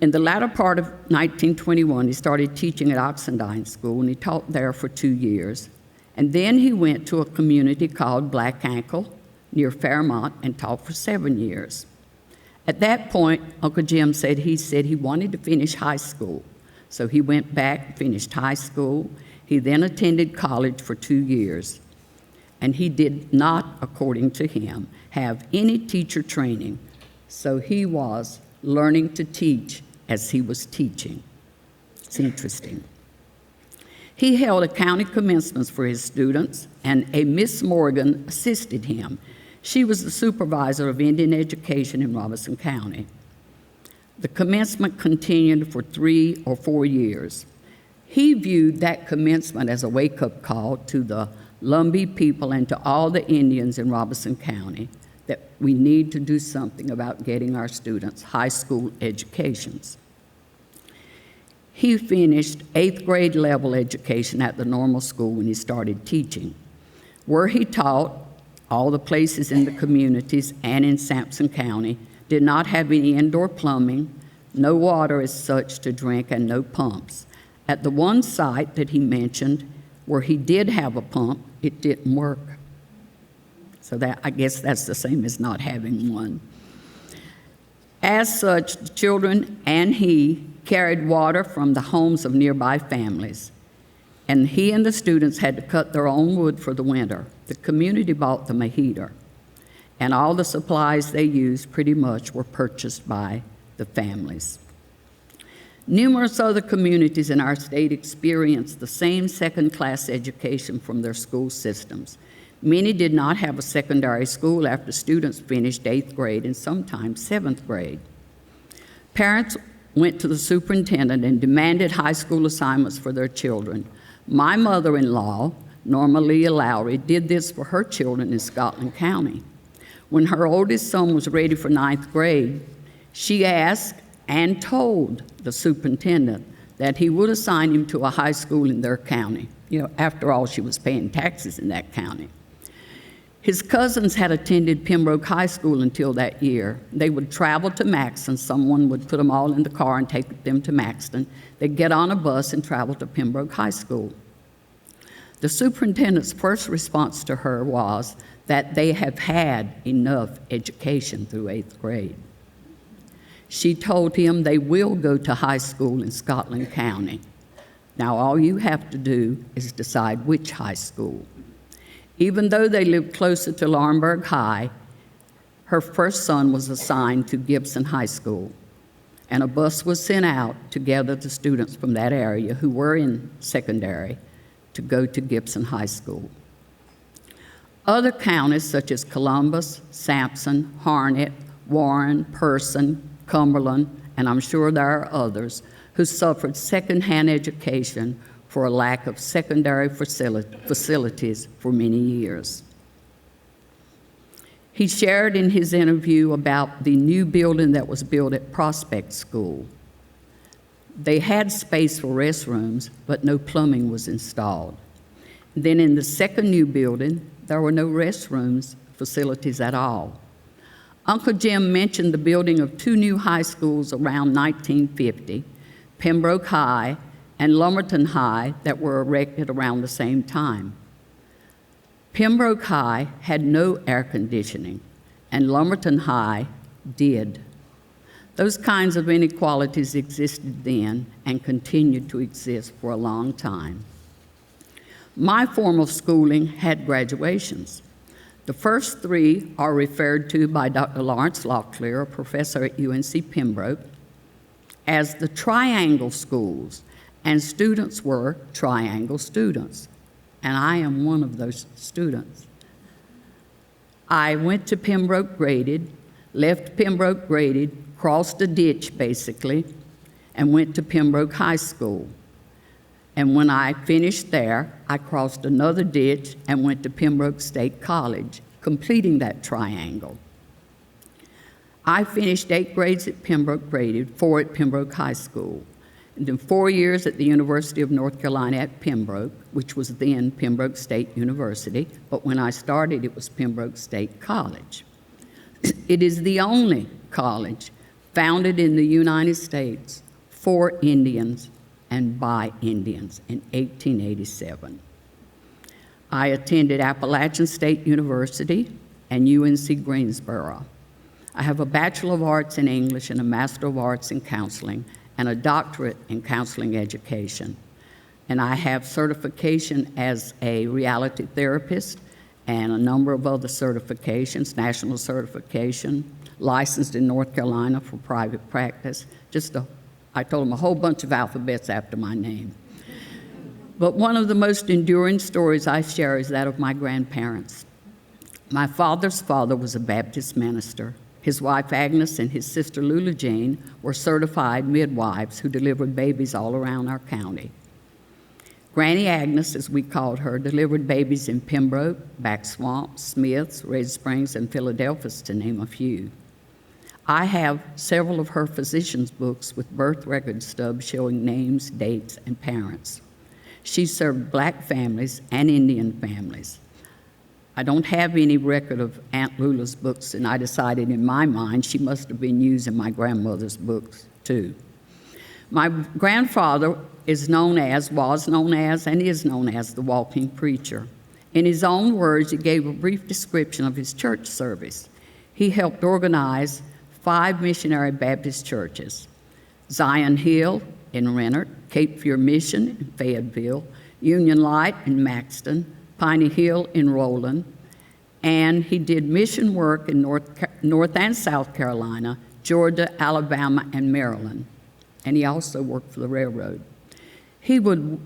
In the latter part of 1921, he started teaching at Oxendine School, and he taught there for 2 years. And then he went to a community called Black Ankle near Fairmont and taught for 7 years. At that point, Uncle Jim said he wanted to finish high school. So he went back and finished high school. He then attended college for 2 years. And he did not, according to him, have any teacher training. So he was learning to teach as he was teaching. It's interesting. He held accounting commencements for his students, and a Miss Morgan assisted him. She was the supervisor of Indian education in Robeson County. The commencement continued for 3 or 4 years. He viewed that commencement as a wake-up call to the Lumbee people and to all the Indians in Robeson County that we need to do something about getting our students high school educations. He finished 8th grade level education at the normal school when he started teaching, where he taught. All the places in the communities and in Sampson County did not have any indoor plumbing, no water as such to drink, and no pumps. At the one site that he mentioned, where he did have a pump, it didn't work. So that, I guess that's the same as not having one. As such, the children and he carried water from the homes of nearby families, and he and the students had to cut their own wood for the winter. The community bought them a heater, and all the supplies they used pretty much were purchased by the families. Numerous other communities in our state experienced the same second-class education from their school systems. Many did not have a secondary school after students finished 8th grade and sometimes 7th grade. Parents went to the superintendent and demanded high school assignments for their children. My mother-in-law, Norma Leah Lowery, did this for her children in Scotland County. When her oldest son was ready for 9th grade, she asked and told the superintendent that he would assign him to a high school in their county. You know, after all, she was paying taxes in that county. His cousins had attended Pembroke High School until that year. They would travel to Maxton. Someone would put them all in the car and take them to Maxton. They'd get on a bus and travel to Pembroke High School. The superintendent's first response to her was that they have had enough education through 8th grade. She told him they will go to high school in Scotland County. Now all you have to do is decide which high school. Even though they lived closer to Laurinburg High, her first son was assigned to Gibson High School, and a bus was sent out to gather the students from that area who were in secondary to go to Gibson High School. Other counties such as Columbus, Sampson, Harnett, Warren, Person, Cumberland, and I'm sure there are others, who suffered secondhand education for a lack of secondary facilities for many years. He shared in his interview about the new building that was built at Prospect School. They had space for restrooms, but no plumbing was installed. Then in the second new building, there were no restrooms facilities at all. Uncle Jim mentioned the building of 2 new high schools around 1950, Pembroke High and Lumberton High, that were erected around the same time. Pembroke High had no air conditioning, and Lumberton High did. Those kinds of inequalities existed then and continued to exist for a long time. My formal schooling had graduations. The first three are referred to by Dr. Lawrence Locklear, a professor at UNC Pembroke, as the triangle schools, and students were triangle students, and I am one of those students. I went to Pembroke graded, left Pembroke graded, crossed a ditch basically, and went to Pembroke High School. And when I finished there, I crossed another ditch and went to Pembroke State College, completing that triangle. I finished 8 grades at Pembroke graded, 4 at Pembroke High School, and then 4 years at the University of North Carolina at Pembroke, which was then Pembroke State University, but when I started, it was Pembroke State College. It is the only college founded in the United States for Indians and by Indians in 1887. I attended Appalachian State University and UNC Greensboro. I have a Bachelor of Arts in English and a Master of Arts in Counseling and a doctorate in counseling education. And I have certification as a reality therapist and a number of other certifications, national certification, licensed in North Carolina for private practice. I told them a whole bunch of alphabets after my name. But one of the most enduring stories I share is that of my grandparents. My father's father was a Baptist minister. His wife Agnes and his sister Lula Jean were certified midwives who delivered babies all around our county. Granny Agnes, as we called her, delivered babies in Pembroke, Back Swamp, Smiths, Red Springs, and Philadelphia, to name a few. I have several of her physician's books with birth record stubs showing names, dates, and parents. She served black families and Indian families. I don't have any record of Aunt Lula's books, and I decided in my mind she must have been using my grandmother's books too. My grandfather was known as, and is known as the walking preacher. In his own words, he gave a brief description of his church service. He helped organize 5 missionary Baptist churches: Zion Hill in Rennert, Cape Fear Mission in Fayetteville, Union Light in Maxton, Piney Hill in Rowland, and he did mission work in North and South Carolina, Georgia, Alabama, and Maryland. And he also worked for the railroad. He would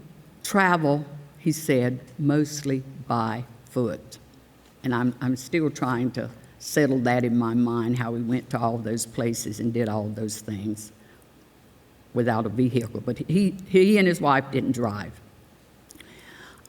travel, he said, mostly by foot. And I'm still trying to settle that in my mind, how he went to all those places and did all those things without a vehicle. But he and his wife didn't drive.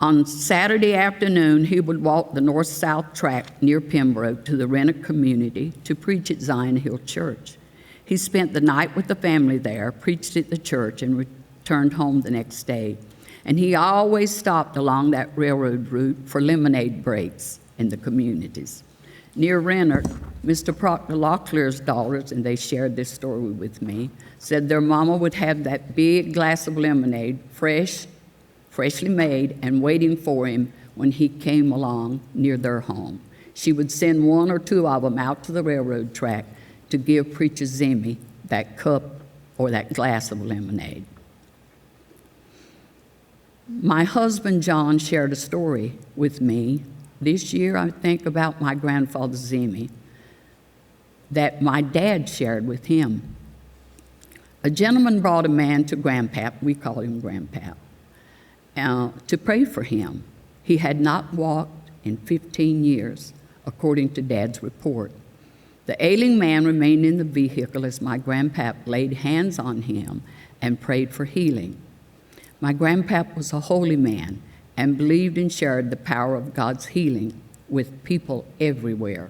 On Saturday afternoon, he would walk the north-south track near Pembroke to the Rennert community to preach at Zion Hill Church. He spent the night with the family there, preached at the church, and returned home the next day. And he always stopped along that railroad route for lemonade breaks in the communities. Near Rennert, Mr. Proctor Locklear's daughters, and they shared this story with me, said their mama would have that big glass of lemonade, freshly made, and waiting for him when he came along near their home. She would send 1 or 2 of them out to the railroad track to give Preacher Zimmy that cup or that glass of lemonade. My husband, John, shared a story with me this year, I think, about my grandfather Zimmy that my dad shared with him. A gentleman brought a man to Grandpap, we call him Grandpap, to pray for him. He had not walked in 15 years, according to Dad's report. The ailing man remained in the vehicle as my grandpap laid hands on him and prayed for healing. My grandpap was a holy man and believed and shared the power of God's healing with people everywhere.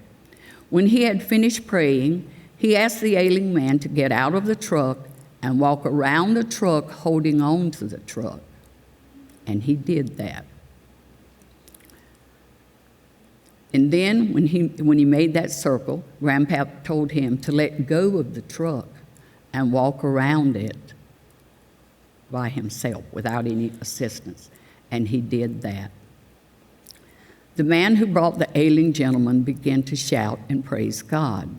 When he had finished praying, he asked the ailing man to get out of the truck and walk around the truck holding on to the truck. And he did that. And then when he made that circle, Grandpap told him to let go of the truck and walk around it by himself without any assistance. And he did that. The man who brought the ailing gentleman began to shout and praise God.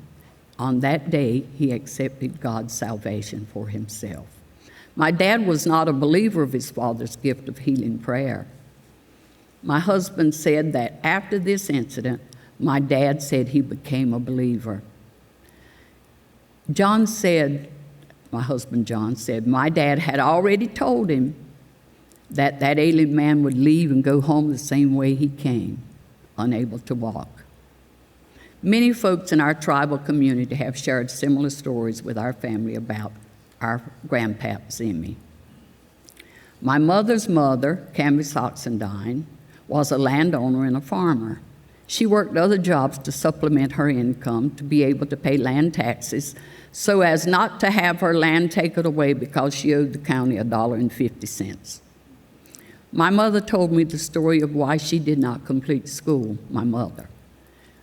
On that day, he accepted God's salvation for himself. My dad was not a believer of his father's gift of healing prayer. My husband said that after this incident, my dad said he became a believer. My husband John said, my dad had already told him that that ailing man would leave and go home the same way he came, unable to walk. Many folks in our tribal community have shared similar stories with our family about our grandpap Zimmy. My mother's mother, Chavis Oxendine, was a landowner and a farmer. She worked other jobs to supplement her income to be able to pay land taxes so as not to have her land taken away because she owed the county $1.50. My mother told me the story of why she did not complete school, my mother.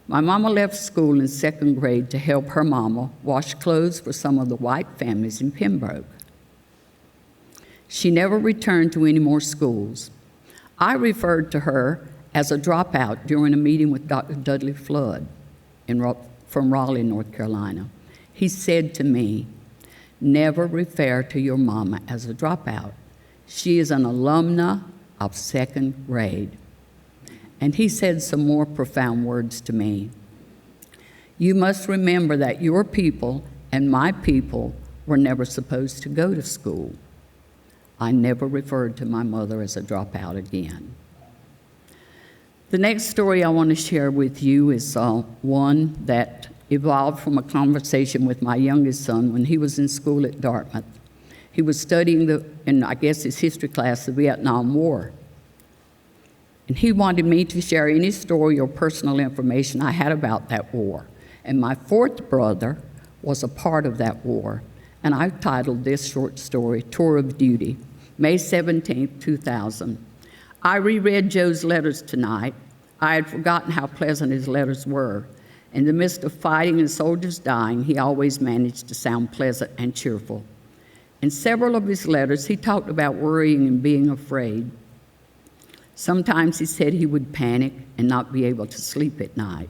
My mama left school in 2nd grade to help her mama wash clothes for some of the white families in Pembroke. She never returned to any more schools. I referred to her as a dropout during a meeting with Dr. Dudley Flood from Raleigh, North Carolina. He said to me, never refer to your mama as a dropout. She is an alumna of 2nd grade. And he said some more profound words to me. You must remember that your people and my people were never supposed to go to school. I never referred to my mother as a dropout again. The next story I want to share with you is one that evolved from a conversation with my youngest son when he was in school at Dartmouth. He was studying in I guess his history class, the Vietnam War. And he wanted me to share any story or personal information I had about that war. And my 4th brother was a part of that war. And I titled this short story, Tour of Duty, May 17, 2000. I reread Joe's letters tonight. I had forgotten how pleasant his letters were. In the midst of fighting and soldiers dying, he always managed to sound pleasant and cheerful. In several of his letters, he talked about worrying and being afraid. Sometimes he said he would panic and not be able to sleep at night.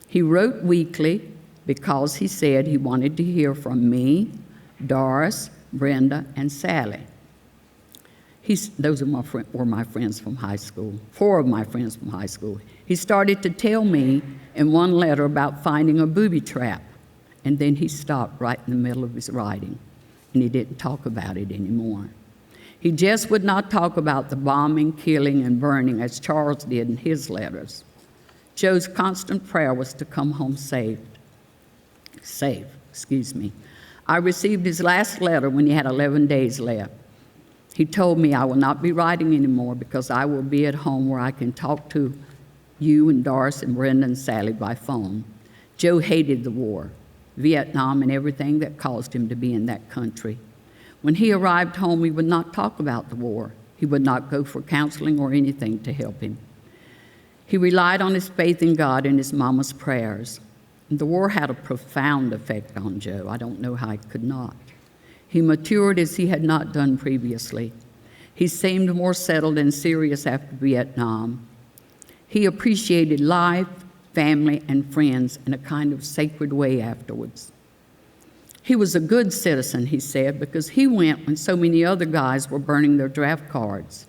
He wrote weekly because he said he wanted to hear from me, Doris, Brenda, and Sally. Those were my friends from high school, 4 of my friends from high school. He started to tell me in one letter about finding a booby trap, and then he stopped right in the middle of his writing, and he didn't talk about it anymore. He just would not talk about the bombing, killing, and burning as Charles did in his letters. Joe's constant prayer was to come home safe. I received his last letter when he had 11 days left. He told me, I will not be writing anymore because I will be at home where I can talk to you and Doris and Brenda and Sally by phone. Joe hated the war, Vietnam, and everything that caused him to be in that country. When he arrived home, he would not talk about the war. He would not go for counseling or anything to help him. He relied on his faith in God and his mama's prayers. And the war had a profound effect on Joe. I don't know how he could not. He matured as he had not done previously. He seemed more settled and serious after Vietnam. He appreciated life, family, and friends in a kind of sacred way afterwards. He was a good citizen, he said, because he went when so many other guys were burning their draft cards.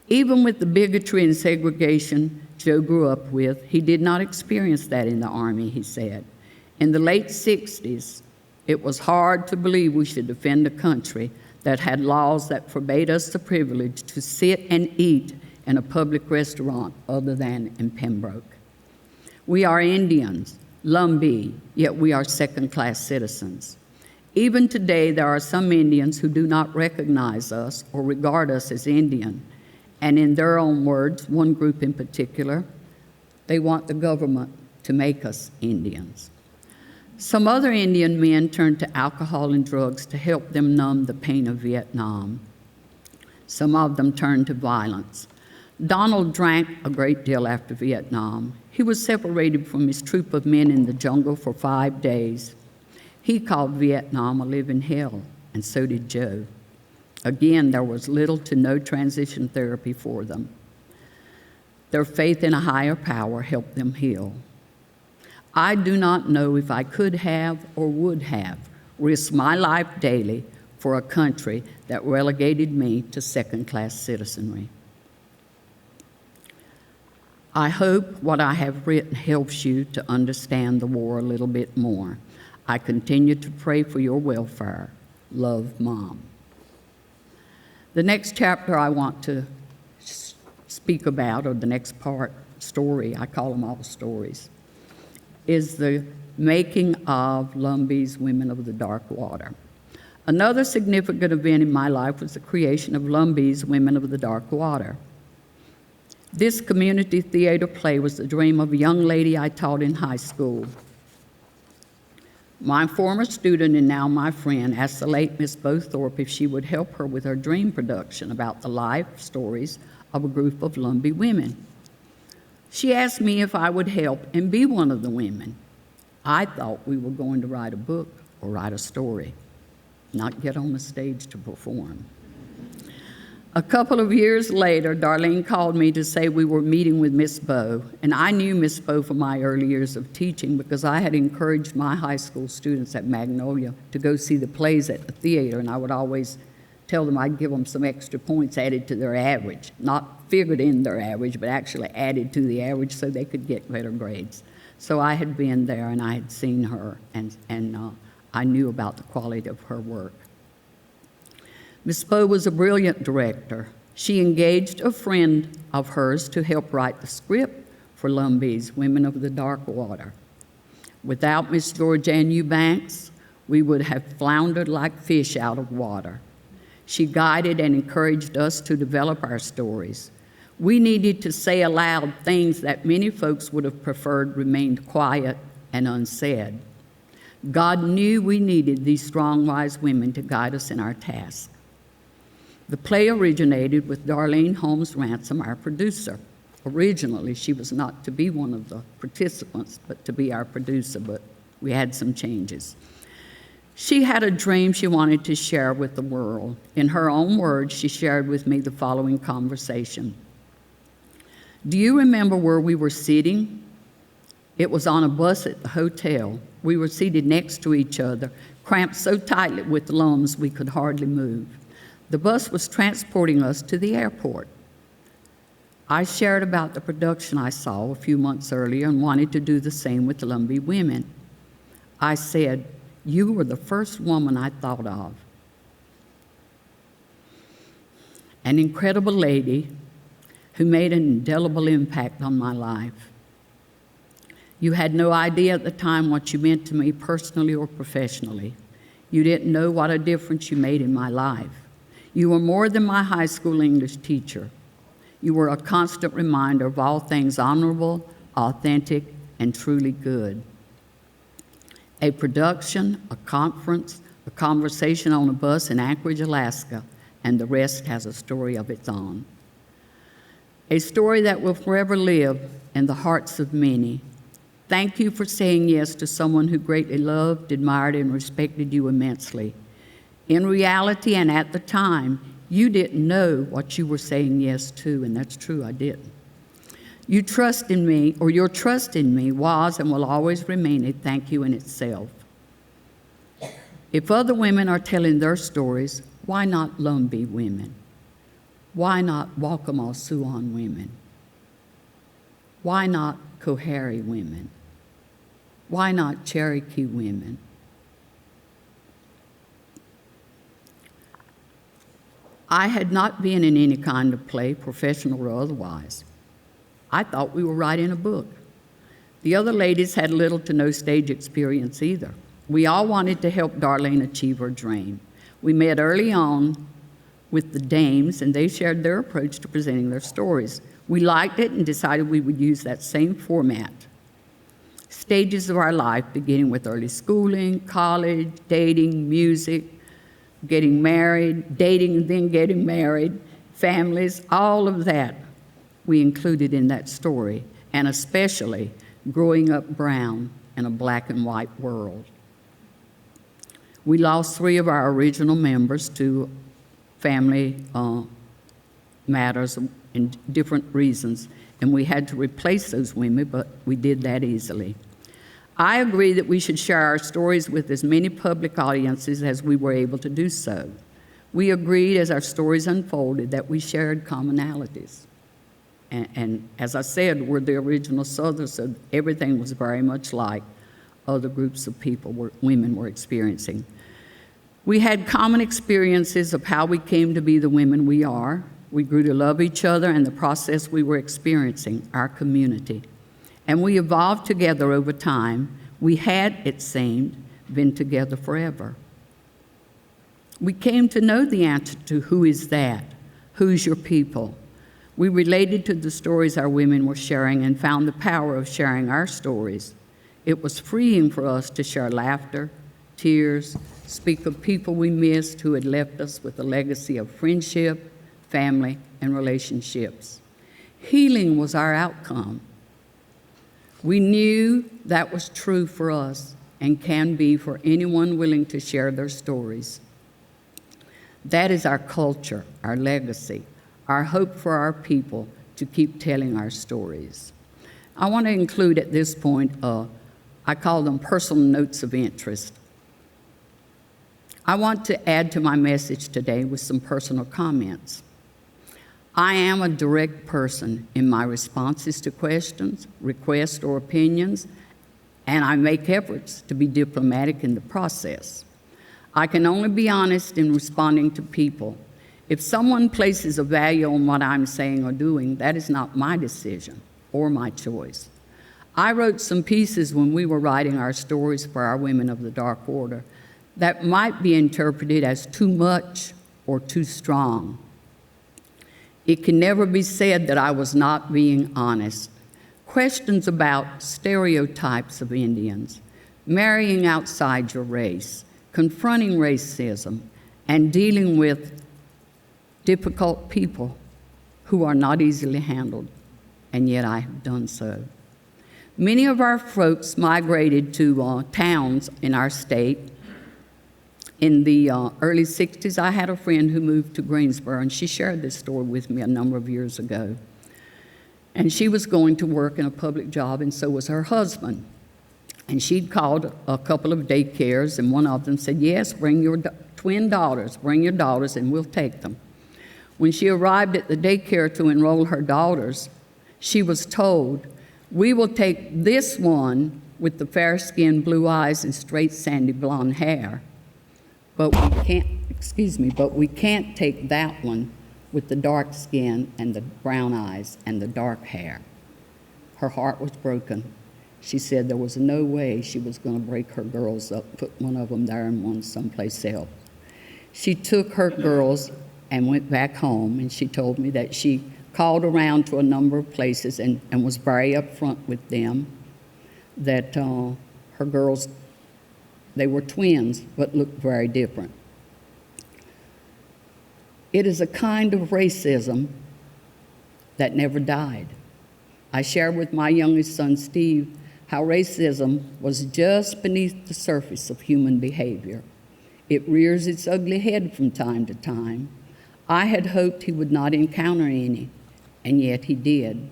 Even with the bigotry and segregation Joe grew up with, he did not experience that in the Army, he said. In the late 60s, it was hard to believe we should defend a country that had laws that forbade us the privilege to sit and eat in a public restaurant other than in Pembroke. We are Indians, Lumbee, yet we are second-class citizens. Even today, there are some Indians who do not recognize us or regard us as Indian. And in their own words, one group in particular, they want the government to make us Indians. Some other Indian men turned to alcohol and drugs to help them numb the pain of Vietnam. Some of them turned to violence. Donald drank a great deal after Vietnam. He was separated from his troop of men in the jungle for 5 days. He called Vietnam a living hell, and so did Joe. Again, there was little to no transition therapy for them. Their faith in a higher power helped them heal. I do not know if I could have or would have risked my life daily for a country that relegated me to second-class citizenry. I hope what I have written helps you to understand the war a little bit more. I continue to pray for your welfare. Love, Mom. The next chapter I want to speak about, or the next part, story, I call them all stories, is the making of Lumbee Women of the Dark Water. Another significant event in my life was the creation of Lumbee Women of the Dark Water. This community theater play was the dream of a young lady I taught in high school. My former student and now my friend asked the late Miss Bo Thorpe if she would help her with her dream production about the life stories of a group of Lumbee women. She asked me if I would help and be one of the women. I thought we were going to write a book or write a story, not get on the stage to perform. A couple of years later, Darlene called me to say we were meeting with Miss Bo, and I knew Miss Bo from my early years of teaching because I had encouraged my high school students at Magnolia to go see the plays at the theater, and I would always tell them I'd give them some extra points added to their average, not figured in their average, but actually added to the average so they could get better grades. So I had been there, and I had seen her, and I knew about the quality of her work. Miss Bo was a brilliant director. She engaged a friend of hers to help write the script for Lumbee Women of the Dark Water. Without Miss Georgianne Eubanks, we would have floundered like fish out of water. She guided and encouraged us to develop our stories. We needed to say aloud things that many folks would have preferred remained quiet and unsaid. God knew we needed these strong, wise women to guide us in our task. The play originated with Darlene Holmes Ransom, our producer. Originally, she was not to be one of the participants, but to be our producer, but we had some changes. She had a dream she wanted to share with the world. In her own words, she shared with me the following conversation. Do you remember where we were sitting? It was on a bus at the hotel. We were seated next to each other, cramped so tightly with lums we could hardly move. The bus was transporting us to the airport. I shared about the production I saw a few months earlier and wanted to do the same with the Lumbee women. I said, you were the first woman I thought of. An incredible lady who made an indelible impact on my life. You had no idea at the time what you meant to me personally or professionally. You didn't know what a difference you made in my life. You were more than my high school English teacher. You were a constant reminder of all things honorable, authentic, and truly good. A production, a conference, a conversation on a bus in Anchorage, Alaska, and the rest has a story of its own. A story that will forever live in the hearts of many. Thank you for saying yes to someone who greatly loved, admired, and respected you immensely. In reality and at the time, you didn't know what you were saying yes to, and that's true, I didn't. You trust in me, or your trust in me was and will always remain a thank you in itself. If other women are telling their stories, why not Lumbee women? Why not Waccamaw Siouan women? Why not Coharie women? Why not Cherokee women? I had not been in any kind of play, professional or otherwise. I thought we were writing a book. The other ladies had little to no stage experience either. We all wanted to help Darlene achieve her dream. We met early on with the dames, and they shared their approach to presenting their stories. We liked it and decided we would use that same format. Stages of our life, beginning with early schooling, college, dating, music, getting married, dating and then getting married, families, all of that we included in that story, and especially growing up brown in a black and white world. We lost 3 of our original members to family matters and different reasons, and we had to replace those women, but we did that easily. I agree that we should share our stories with as many public audiences as we were able to do so. We agreed as our stories unfolded that we shared commonalities. And as I said, we're the original Southerners, so everything was very much like other groups of people, women were experiencing. We had common experiences of how we came to be the women we are. We grew to love each other and the process we were experiencing, our community. And we evolved together over time. We had, it seemed, been together forever. We came to know the answer to who is that? Who's your people? We related to the stories our women were sharing and found the power of sharing our stories. It was freeing for us to share laughter, tears, speak of people we missed who had left us with a legacy of friendship, family, and relationships. Healing was our outcome. We knew that was true for us and can be for anyone willing to share their stories. That is our culture, our legacy, our hope for our people to keep telling our stories. I want to include at this point, I call them personal notes of interest. I want to add to my message today with some personal comments. I am a direct person in my responses to questions, requests, or opinions, and I make efforts to be diplomatic in the process. I can only be honest in responding to people. If someone places a value on what I'm saying or doing, that is not my decision or my choice. I wrote some pieces when we were writing our stories for our Women of the Dark Order that might be interpreted as too much or too strong. It can never be said that I was not being honest. Questions about stereotypes of Indians, marrying outside your race, confronting racism, and dealing with difficult people who are not easily handled, and yet I have done so. Many of our folks migrated to towns in our state. In the early 60s, I had a friend who moved to Greensboro, and she shared this story with me a number of years ago. And she was going to work in a public job, and so was her husband. And she'd called a couple of daycares, and one of them said, yes, bring your twin daughters, bring your daughters, and we'll take them. When she arrived at the daycare to enroll her daughters, she was told, we will take this one with the fair skin, blue eyes, and straight sandy blonde hair. But we can't take that one with the dark skin and the brown eyes and the dark hair. Her heart was broken. She said there was no way she was going to break her girls up, put one of them there and one someplace else. She took her girls and went back home, and she told me that she called around to a number of places and was very upfront with them that her girls, they were twins, but looked very different. It is a kind of racism that never died. I shared with my youngest son, Steve, how racism was just beneath the surface of human behavior. It rears its ugly head from time to time. I had hoped he would not encounter any, and yet he did.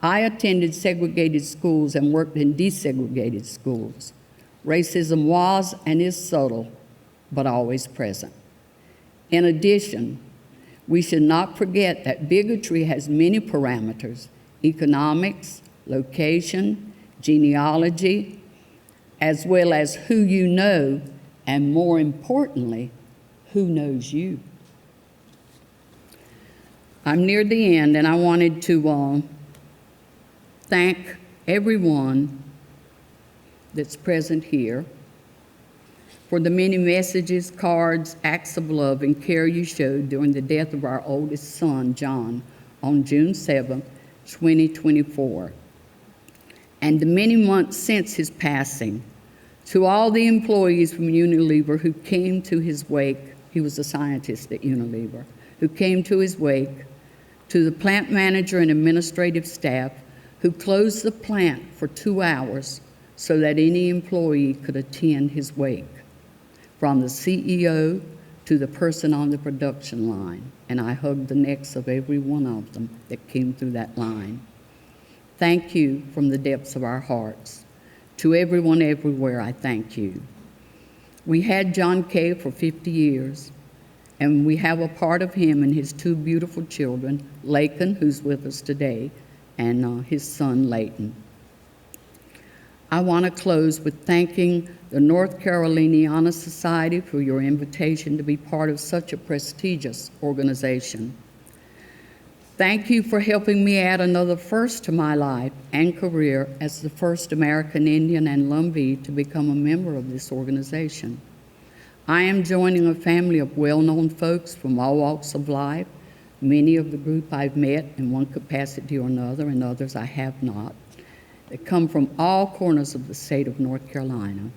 I attended segregated schools and worked in desegregated schools. Racism was and is subtle, but always present. In addition, we should not forget that bigotry has many parameters: economics, location, genealogy, as well as who you know, and more importantly, who knows you. I'm near the end, and I wanted to thank everyone that's present here for the many messages, cards, acts of love and care you showed during the death of our oldest son, John, on June 7, 2024, and the many months since his passing. To all the employees from Unilever who came to his wake, he was a scientist at Unilever, who came to his wake, to the plant manager and administrative staff who closed the plant for 2 hours so that any employee could attend his wake, from the CEO to the person on the production line, and I hugged the necks of every one of them that came through that line. Thank you from the depths of our hearts. To everyone everywhere, I thank you. We had John Kay for 50 years, and we have a part of him and his two beautiful children, Lakin, who's with us today, and his son, Layton. I want to close with thanking the North Caroliniana Society for your invitation to be part of such a prestigious organization. Thank you for helping me add another first to my life and career as the first American Indian and Lumbee to become a member of this organization. I am joining a family of well-known folks from all walks of life. Many of the group I've met in one capacity or another, and others I have not, that come from all corners of the state of North Carolina.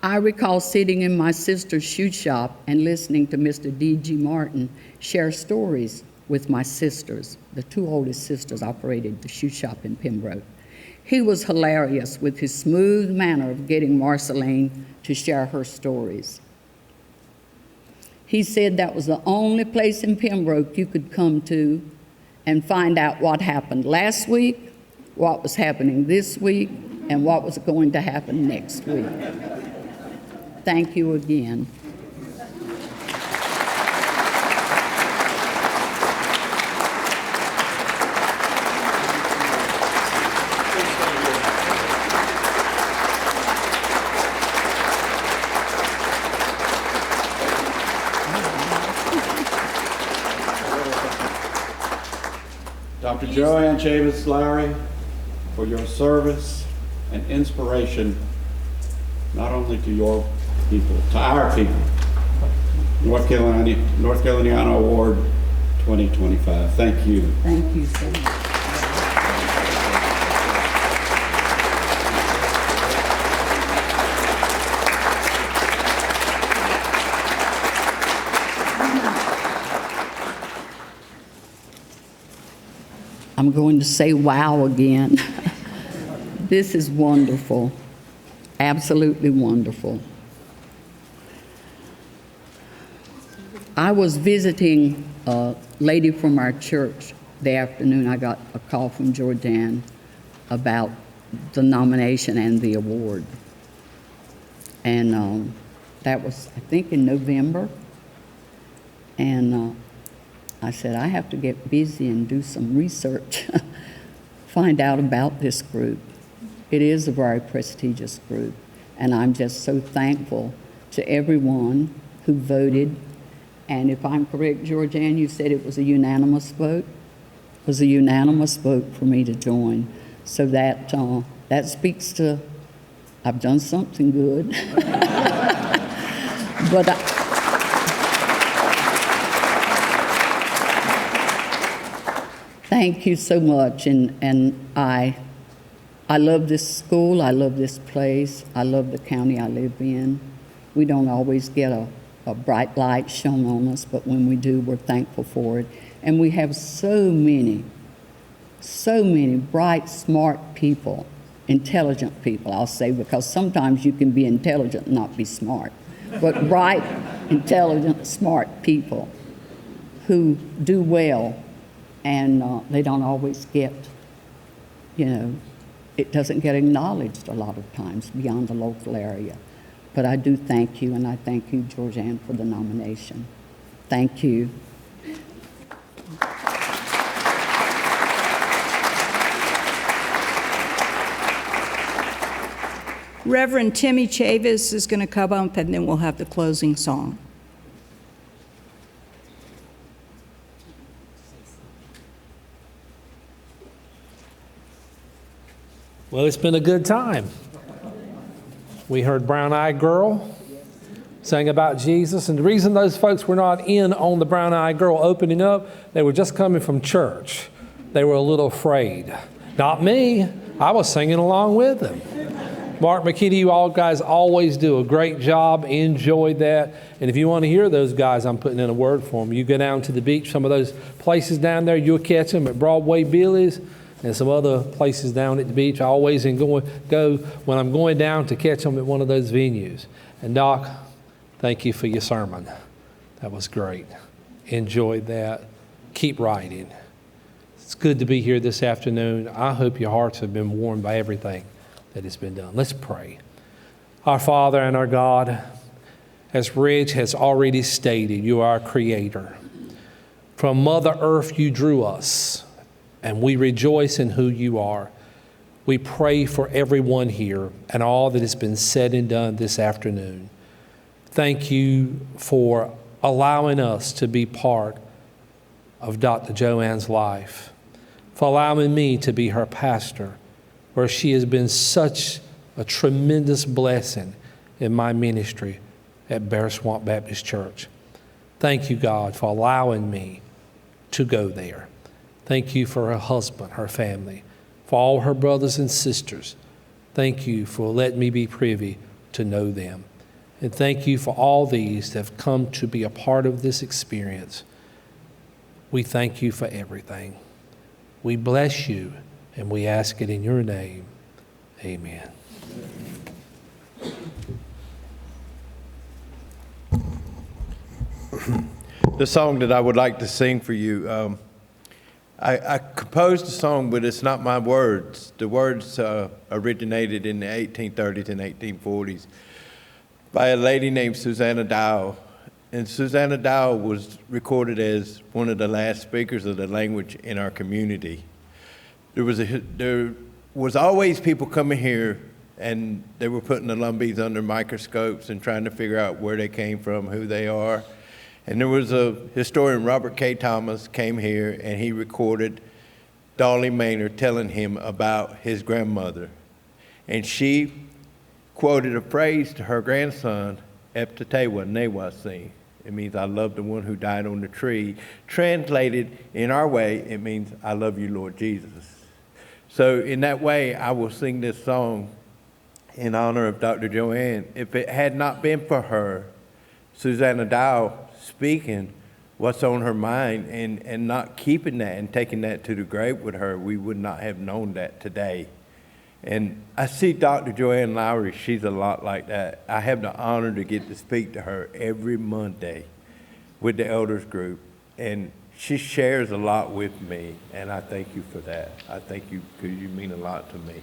I recall sitting in my sister's shoe shop and listening to Mr. D.G. Martin share stories with my sisters. The two oldest sisters operated the shoe shop in Pembroke. He was hilarious with his smooth manner of getting Marceline to share her stories. He said that was the only place in Pembroke you could come to and find out what happened last week, what was happening this week, and what was going to happen next week. Thank you again.
Dr. Joanne Chavis Lowery, for your service and inspiration, not only to your people, to our people. North Caroliniana Award 2025. Thank you.
Thank you so much. I'm going to say wow again. This is wonderful, absolutely wonderful. I was visiting a lady from our church the afternoon. I got a call from Jordan about the nomination and the award. And that was, I think, in November. And I said, I have to get busy and do some research, find out about this group. It is a very prestigious group, and I'm just so thankful to everyone who voted. And if I'm correct, Georgianne, you said it was a unanimous vote? It was a unanimous vote for me to join. So that speaks to, I've done something good. But thank you so much, and I love this school, I love this place, I love the county I live in. We don't always get a bright light shone on us, but when we do, we're thankful for it. And we have so many bright, smart people, intelligent people, I'll say, because sometimes you can be intelligent and not be smart. But bright, intelligent, smart people who do well, and they don't always get, it doesn't get acknowledged a lot of times beyond the local area. But I do thank you, and I thank you, Georgianne, for the nomination. Thank you.
Reverend Timmy Chavis is going to come up, and then we'll have the closing song.
Well, it's been a good time. We heard Brown Eyed Girl sang about Jesus, and the reason those folks were not in on the Brown Eyed Girl opening up, they were just coming from church. They were a little afraid. Not me. I was singing along with them. Mark McKinney, you all guys always do a great job. Enjoyed that. And if you want to hear those guys, I'm putting in a word for them. You go down to the beach, some of those places down there, you'll catch them at Broadway Billy's and some other places down at the beach. I always go when I'm going down to catch them at one of those venues. And Doc, thank you for your sermon. That was great. Enjoyed that. Keep writing. It's good to be here this afternoon. I hope your hearts have been warmed by everything that has been done. Let's pray. Our Father and our God, as Rich has already stated, you are our creator. From Mother Earth you drew us, and we rejoice in who you are. We pray for everyone here and all that has been said and done this afternoon. Thank you for allowing us to be part of Dr. Joanne's life, for allowing me to be her pastor, where she has been such a tremendous blessing in my ministry at Bear Swamp Baptist Church. Thank you, God, for allowing me to go there. Thank you for her husband, her family, for all her brothers and sisters. Thank you for letting me be privy to know them. And thank you for all these that have come to be a part of this experience. We thank you for everything. We bless you, and we ask it in your name. Amen.
The song that I would like to sing for you, I composed a song, but it's not my words. The words originated in the 1830s and 1840s by a lady named Susanna Dow. And Susanna Dow was recorded as one of the last speakers of the language in our community. There was always people coming here, and they were putting the Lumbees under microscopes and trying to figure out where they came from, who they are. And there was a historian, Robert K. Thomas, came here, and he recorded Dolly Maynard telling him about his grandmother. And she quoted a phrase to her grandson, Eptatewa Newasin. It means, I love the one who died on the tree. Translated in our way, it means, I love you, Lord Jesus. So in that way, I will sing this song in honor of Dr. Joanne. If it had not been for her, Susanna Dow, speaking what's on her mind and not keeping that and taking that to the grave with her, we would not have known that today. And I see Dr. Joanne Lowery, she's a lot like that. I have the honor to get to speak to her every Monday with the elders group. And she shares a lot with me, and I thank you for that. I thank you because you mean a lot to me.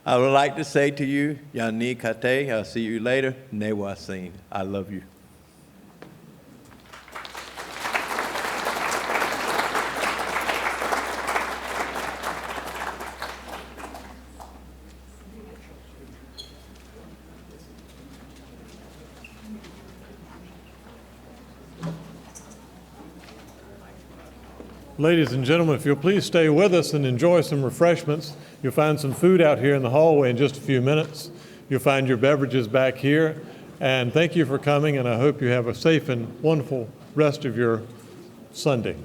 I would like to say to you, Yani Kate, I'll see you later. Newasin, I love you.
Ladies and gentlemen, if you'll please stay with us and enjoy some refreshments. You'll find some food out here in the hallway in just a few minutes. You'll find your beverages back here. And thank you for coming, and I hope you have a safe and wonderful rest of your Sunday.